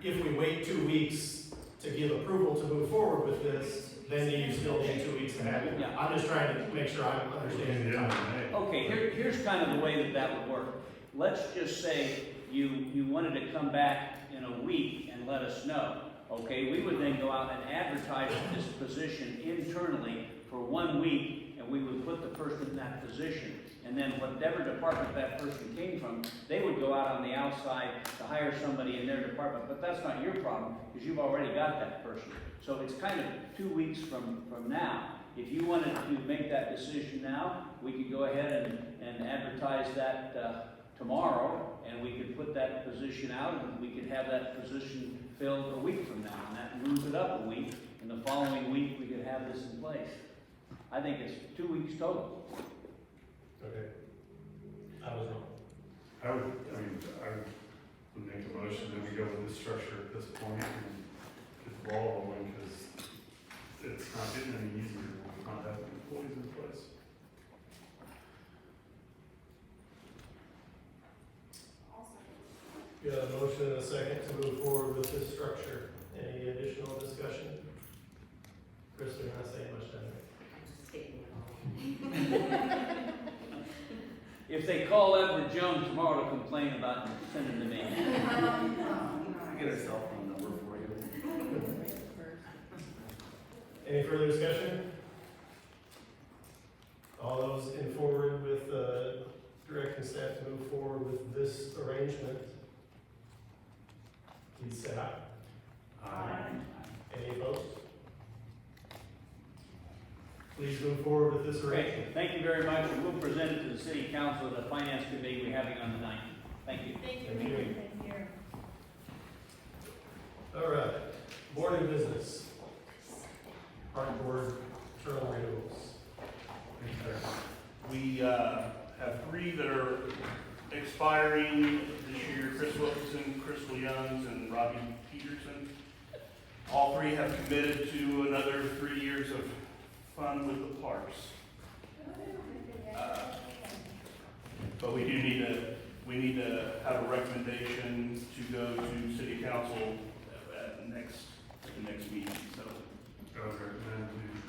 if we wait 2 weeks to give approval to move forward with this, then you still need 2 weeks to have it. Yeah. I'm just trying to make sure I'm understanding the time. Okay, here's kind of the way that would work. Let's just say you wanted to come back in a week and let us know. Okay, we would then go out and advertise this position internally for 1 week, and we would put the person in that position. And then whatever department that person came from, they would go out on the outside to hire somebody in their department. But that's not your problem, because you've already got that person. So it's kind of 2 weeks from now. If you wanted to make that decision now, we could go ahead and advertise that tomorrow, and we could put that position out, and we could have that position filled a week from now, and that moves it up a week, and the following week we could have this in place. I think it's 2 weeks total. Okay. I was wrong. I would make a motion that we go with this structure at this point and get the ball rolling, because it's not getting any easier when we're not having employees in place. We got a motion and a second to move forward with this structure. Any additional discussion? Chris, we're not saying much down there. If they call Edward Jones tomorrow to complain about sending them in. Get a cell phone number for you. Any further discussion? All those in forward with directing staff to move forward with this arrangement, please say aye. Any opposed? Please move forward with this arrangement. Thank you very much, and we'll present it to the city council at the finance committee we're having on the 9th. Thank you. Thank you. All right, board and business. Park board, internal renewals. We have 3 that are expiring this year: Chris Wilkinson, Crystal Youngs, and Robbie Peterson. All 3 have committed to another 3 years of fun with the parks. But we need to have a recommendation to go to city council at the next meeting, so. I would recommend we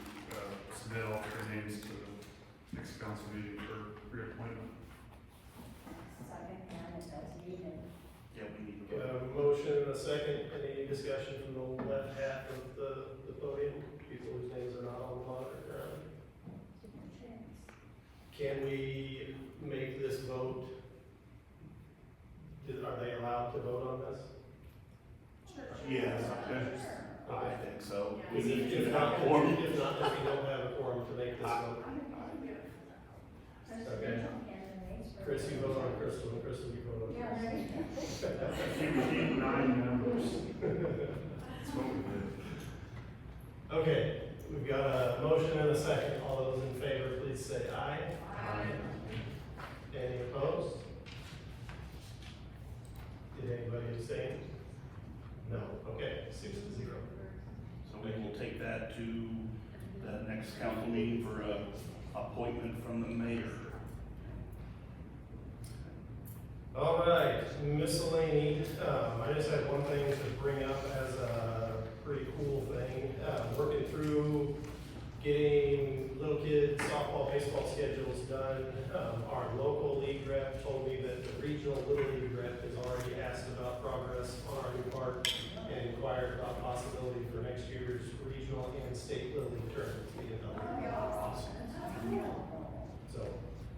submit all 3 names to the next council meeting for reappointment. Yeah, we need to We go. have a motion and a second. Any discussion from the left half of the podium? People whose names are not on the monitor currently. Can we make this vote? Are they allowed to vote on this? Yes, I Okay. think so. We need to have a quorum. If not, if we don't have a quorum to make this vote. Okay. Chris, you vote on Crystal, and Crystal, you vote on Chris. We need 9 members. That's what we did. Okay, we've got a motion and a second. All those in favor, please say aye. Any opposed? Did anybody abstain? No. Okay, 6-0. So we will take that to the next council meeting for a appointment from the mayor. All right, miscellany. I just had one thing to bring up as a pretty cool thing. Working through getting little kids softball, baseball schedules done. Our local league rep told me that the regional little league rep has already asked about progress on our new park and inquired about possibility for next year's regional and state little league tournaments being held. So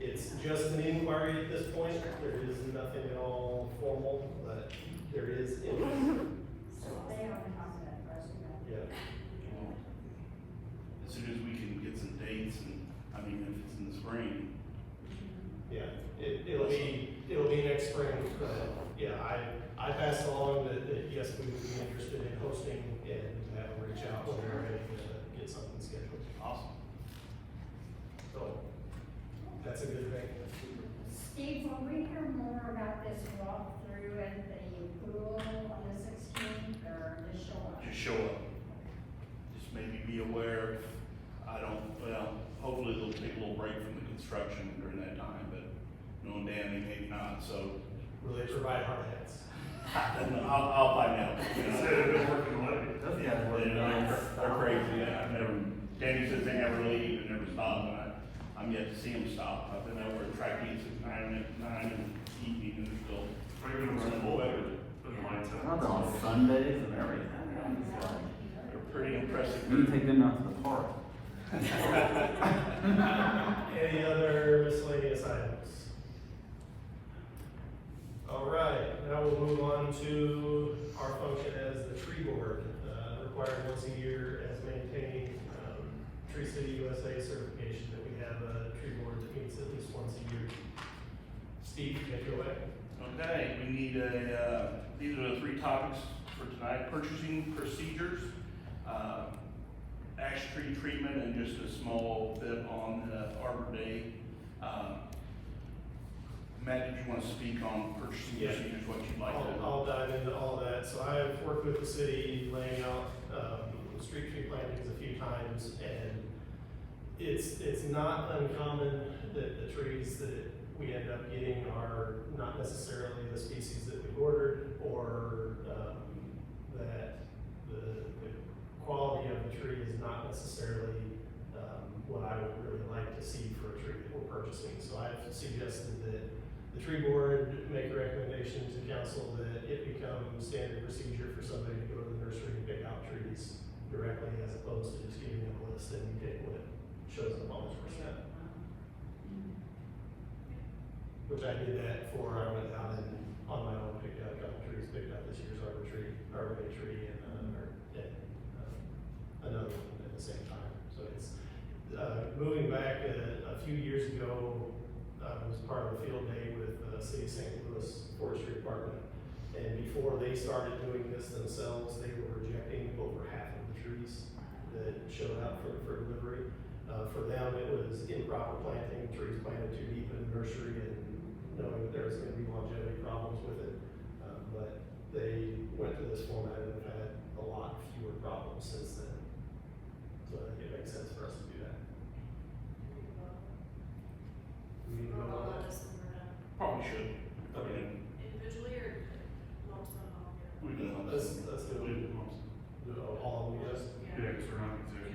it's just an inquiry at this point. There is nothing at all formal, but there is interest. So they are talking about the president. Yeah. as soon as we can get some dates and, I mean, if it's in the spring. Yeah, it'll be next spring, but, yeah, I passed along that yes, we would be interested in hosting and have them reach out when they're ready to get something scheduled. Awesome. So, that's a good thing. Steve, will we hear more about this walkthrough at the pool on the 16th, or just show up? Just show up. Just maybe be aware, hopefully they'll take a little break from the construction during that time, but knowing Dan, they maybe not, so. Will they provide hard hats? I'll find out. They said they've been working late. Yeah, they're crazy, Danny says they never leave and never stop, and I'm yet to see them stop. I've been over at track meets at 9 in the evening, and they're still. Are you gonna run full weather? Put the lights out. On Sundays and everything. They're pretty impressive. You take them out to the park. Any other miscellaneous items? All right, now we'll move on to our function as the tree board, required once a year as maintaining Tree City USA certification, that we have a tree board that meets at least once a year. Steve, take it away. Okay, we need these are the 3 topics for tonight: purchasing procedures, ash tree treatment, and just a small bit on Arbor Day. Matt, did you want to speak on purchasing Yeah. procedures, what you'd like to? I'll dive into all of that. So I've worked with the city laying out street tree plantings a few times, and it's not uncommon that the trees that we end up getting are not necessarily the species that we ordered, or that the quality of the tree is not necessarily what I would really like to see for a tree that we're purchasing. So I've suggested that the tree board make a recommendation to council that it become standard procedure for somebody to go to the nursery and pick out trees directly, as opposed to just giving them a list and you take what shows up on the doorstep. Which I did that for, I went out and on my own picked out a couple trees, picked out this year's Arbor Day tree, and another one at the same time. So it's, moving back a few years ago, I was part of a field day with the City of St. Louis Forestry Department. And before they started doing this themselves, they were rejecting over half of the trees that showed up for delivery. For them, it was improper planting, trees planted too deep in the nursery, and knowing that there was going to be longevity problems with it. But they went to this format and have had a lot fewer problems since then. So I think it makes sense for us to do that. We need to vote on that. Probably should. Okay. Individually or lump sum all together? We can. Let's do it. Do it all of them, yes. Yeah, because we're not considering.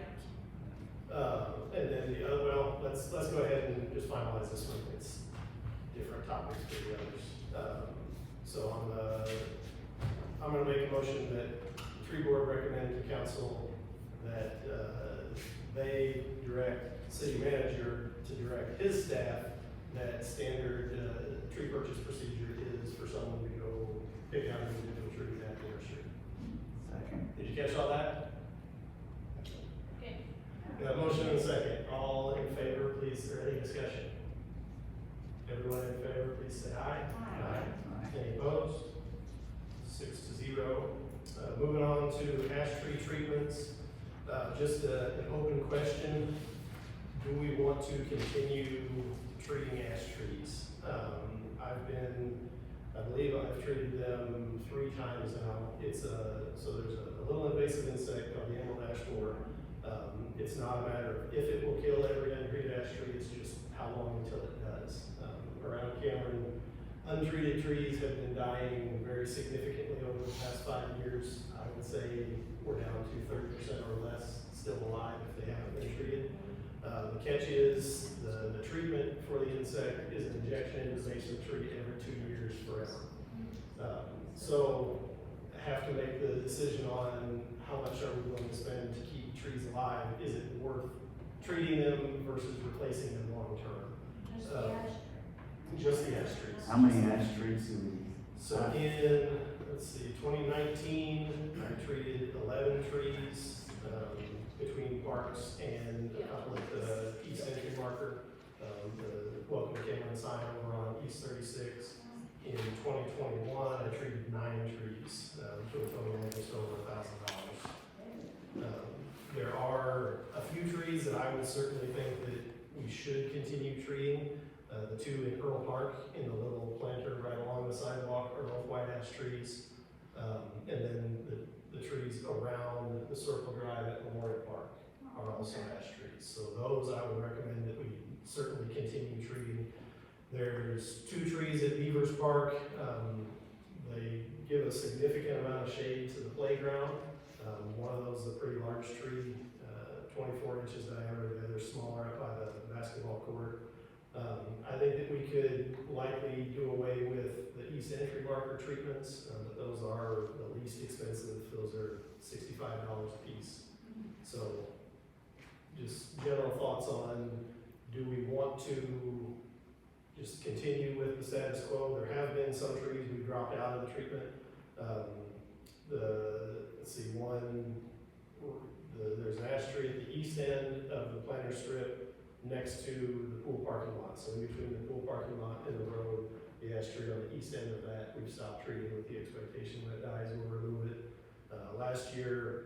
And then the other, well, let's go ahead and just finalize this one. It's different topics for the others. So I'm gonna make a motion that the tree board recommend to council that they direct city manager to direct his staff that standard tree purchase procedure is for someone to go pick out an individual tree at the nursery. Second. Did you catch all that? Okay. Got a motion and a second. All in favor, please, or any discussion? Everyone in favor, please say aye. Aye. Any opposed? 6-0. Moving on to ash tree treatments. Just an open question. Do we want to continue treating ash trees? I believe I've treated them 3 times now. So there's a little invasive insect called the emerald ash borer. It's not a matter of if it will kill every untreated ash tree, it's just how long until it does. Around Cameron, untreated trees have been dying very significantly over the past 5 years. I would say we're down to 30% or less still alive if they haven't been treated. The catch is the treatment for the insect is an injection into the base of the tree every 2 years forever. So have to make the decision on how much are we willing to spend to keep trees alive. Is it worth treating them versus replacing them long term? Just the ash trees. How many ash trees do we? So in, let's see, 2019, I treated 11 trees. between parks and a couple at the east entry marker. The welcome Cameron sign over on East 36. In 2021, I treated 9 trees, to a total of just over $1,000. There are a few trees that I would certainly think that we should continue treating. The 2 in Earl Park in the little planter right along the sidewalk are both white ash trees. And then the trees around the Circle Drive at Memorial Park are also ash trees. So those I would recommend that we certainly continue treating. There's 2 trees at Beavers Park. They give a significant amount of shade to the playground. One of those is a pretty large tree, 24 inches diameter. The other's smaller up by the basketball court. I think that we could likely do away with the east entry marker treatments, but those are the least expensive. Those are $65 a piece. So just general thoughts on, do we want to just continue with the status quo? There have been some trees we dropped out of the treatment. Let's see, there's an ash tree at the east end of the planter strip next to the pool parking lot. So in between the pool parking lot and the road, the ash tree on the east end of that, we've stopped treating with the expectation when it dies, we'll remove it. Last year,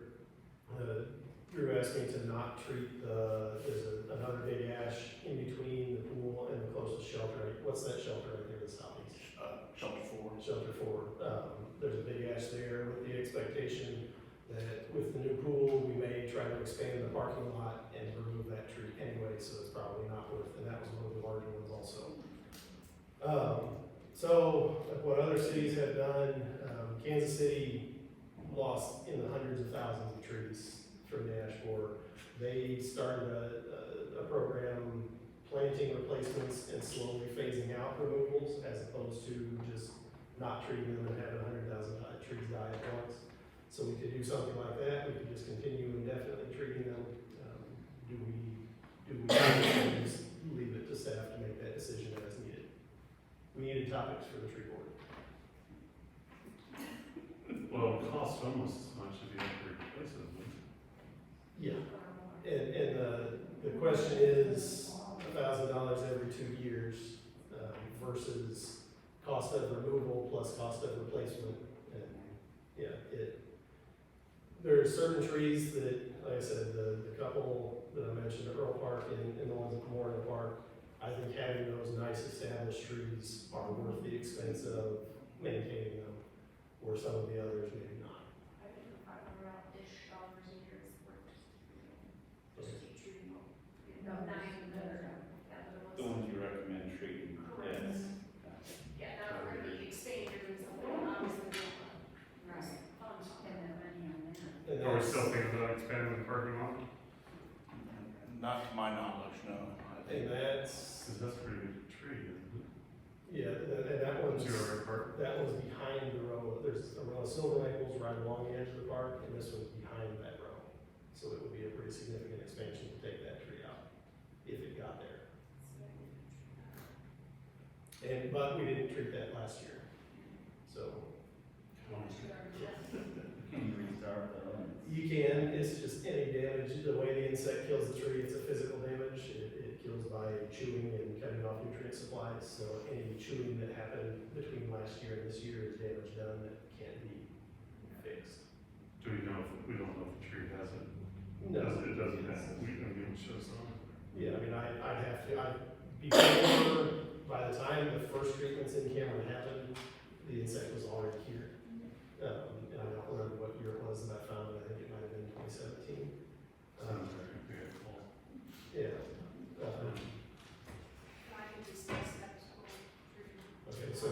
Drew asked me to not treat there's another big ash in between the pool and the closest shelter. What's that shelter right there in the southeast? Shelter 4. Shelter 4. There's a big ash there with the expectation that with the new pool, we may try to expand the parking lot and remove that tree anyway, so it's probably not worth, and that was one of the larger ones also. So what other cities have done, Kansas City lost in the hundreds of thousands of trees from the ash borer. They started a program planting replacements and slowly phasing out removals as opposed to just not treating them and having 100,000 trees die at once. So we could do something like that. We could just continue indefinitely treating them. Do we just leave it to staff to make that decision as needed? We needed topics for the tree board. Well, it costs almost as much if you have to replace it, wouldn't it? Yeah. And the question is $1,000 every 2 years versus cost of removal plus cost of replacement. And yeah, there are certain trees that, like I said, the couple that I mentioned at Earl Park and the ones at Memorial Park, I think having those nice established trees are worth the expense of maintaining them, where some of the others maybe not. I think $500 a year is worth just keep treating them. No, not even better. The ones you recommend treating, Correct. yes. Yeah, now we're gonna be expanding or doing something, obviously we don't want Right. funds. Spend that money on that. And Are we that's- still thinking about expanding the parking lot? Not to my knowledge, no. And that's, Cause that's a pretty big tree, isn't it? yeah, and that one's, Zero park. that one's behind the row. There's a row of silver maples right along the edge of the park, and this one's behind that row. So it would be a pretty significant expansion to take that tree out, if it got there. But we didn't treat that last year, so. Can you restart though? You can, it's just any damage, the way the insect kills the tree, it's a physical damage. It kills by chewing and cutting off nutrient supplies, so any chewing that happened between last year and this year is damage done that can't be fixed. Do we know we don't know if the tree has it? No. It doesn't have, we don't even show some. Yeah, I mean, I'd have to, before, by the time the first treatments in Cameron happened, the insect was already here. And I don't remember what year it was that I found it, I think it might have been 2017. Sounds like it'd be a call. Yeah. I think this next step is cool. Okay, so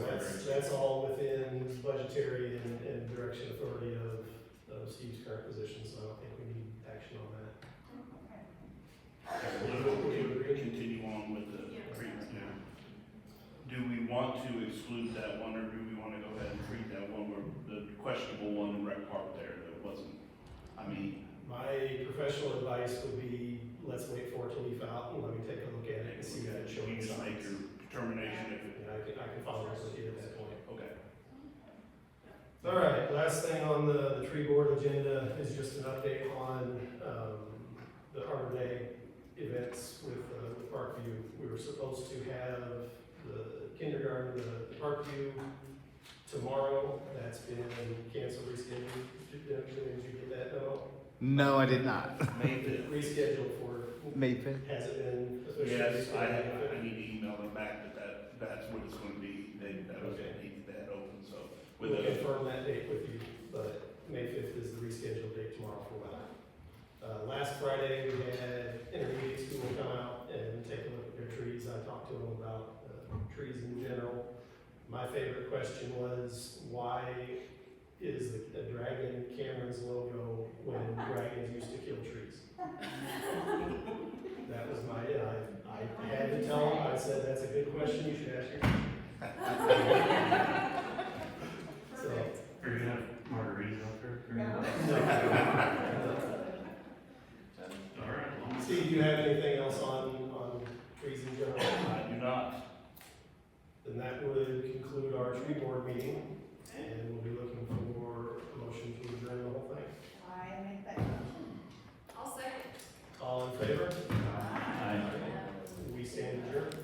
that's all within budgetary and direction authority of Steve's current position, so I don't think we need action on that. Would you agree? Continue on with the Yeah. treatment. Yeah. Do we want to exclude that one, or do we want to go ahead and treat that one, where the questionable one in Rec Park there that wasn't, I mean, My professional advice would be, let's wait for it to leaf out and let me take a look at it and see if it's you showing just make signs. your determination if it, Yeah, I can follow up with you at that point. okay. All right, last thing on the tree board agenda is just an update on, the Arbor Day events with Parkview. We were supposed to have the kindergarten, the Parkview tomorrow. That's been canceled, rescheduled. Did you get that? No? No, I did not. May fifth. Rescheduled for, May 5th. has it been officially Yes, rescheduled? I need to email them back that's what it's gonna be. That was, that open, so. With We'll the, confirm that date with you, but May 5th is the rescheduled date tomorrow for weather. Last Friday, we had intermediate school come out and take a look at their trees. I talked to them about trees in general. My favorite question was, why is the dragon Cameron's logo when dragons used to kill trees? That was my, I had to tell them, I said, that's a good question, you should ask your So, Are you gonna have margaritas out there? All right. well, Steve, do you have anything else on trees in general? I do not. Then that would conclude our tree board meeting.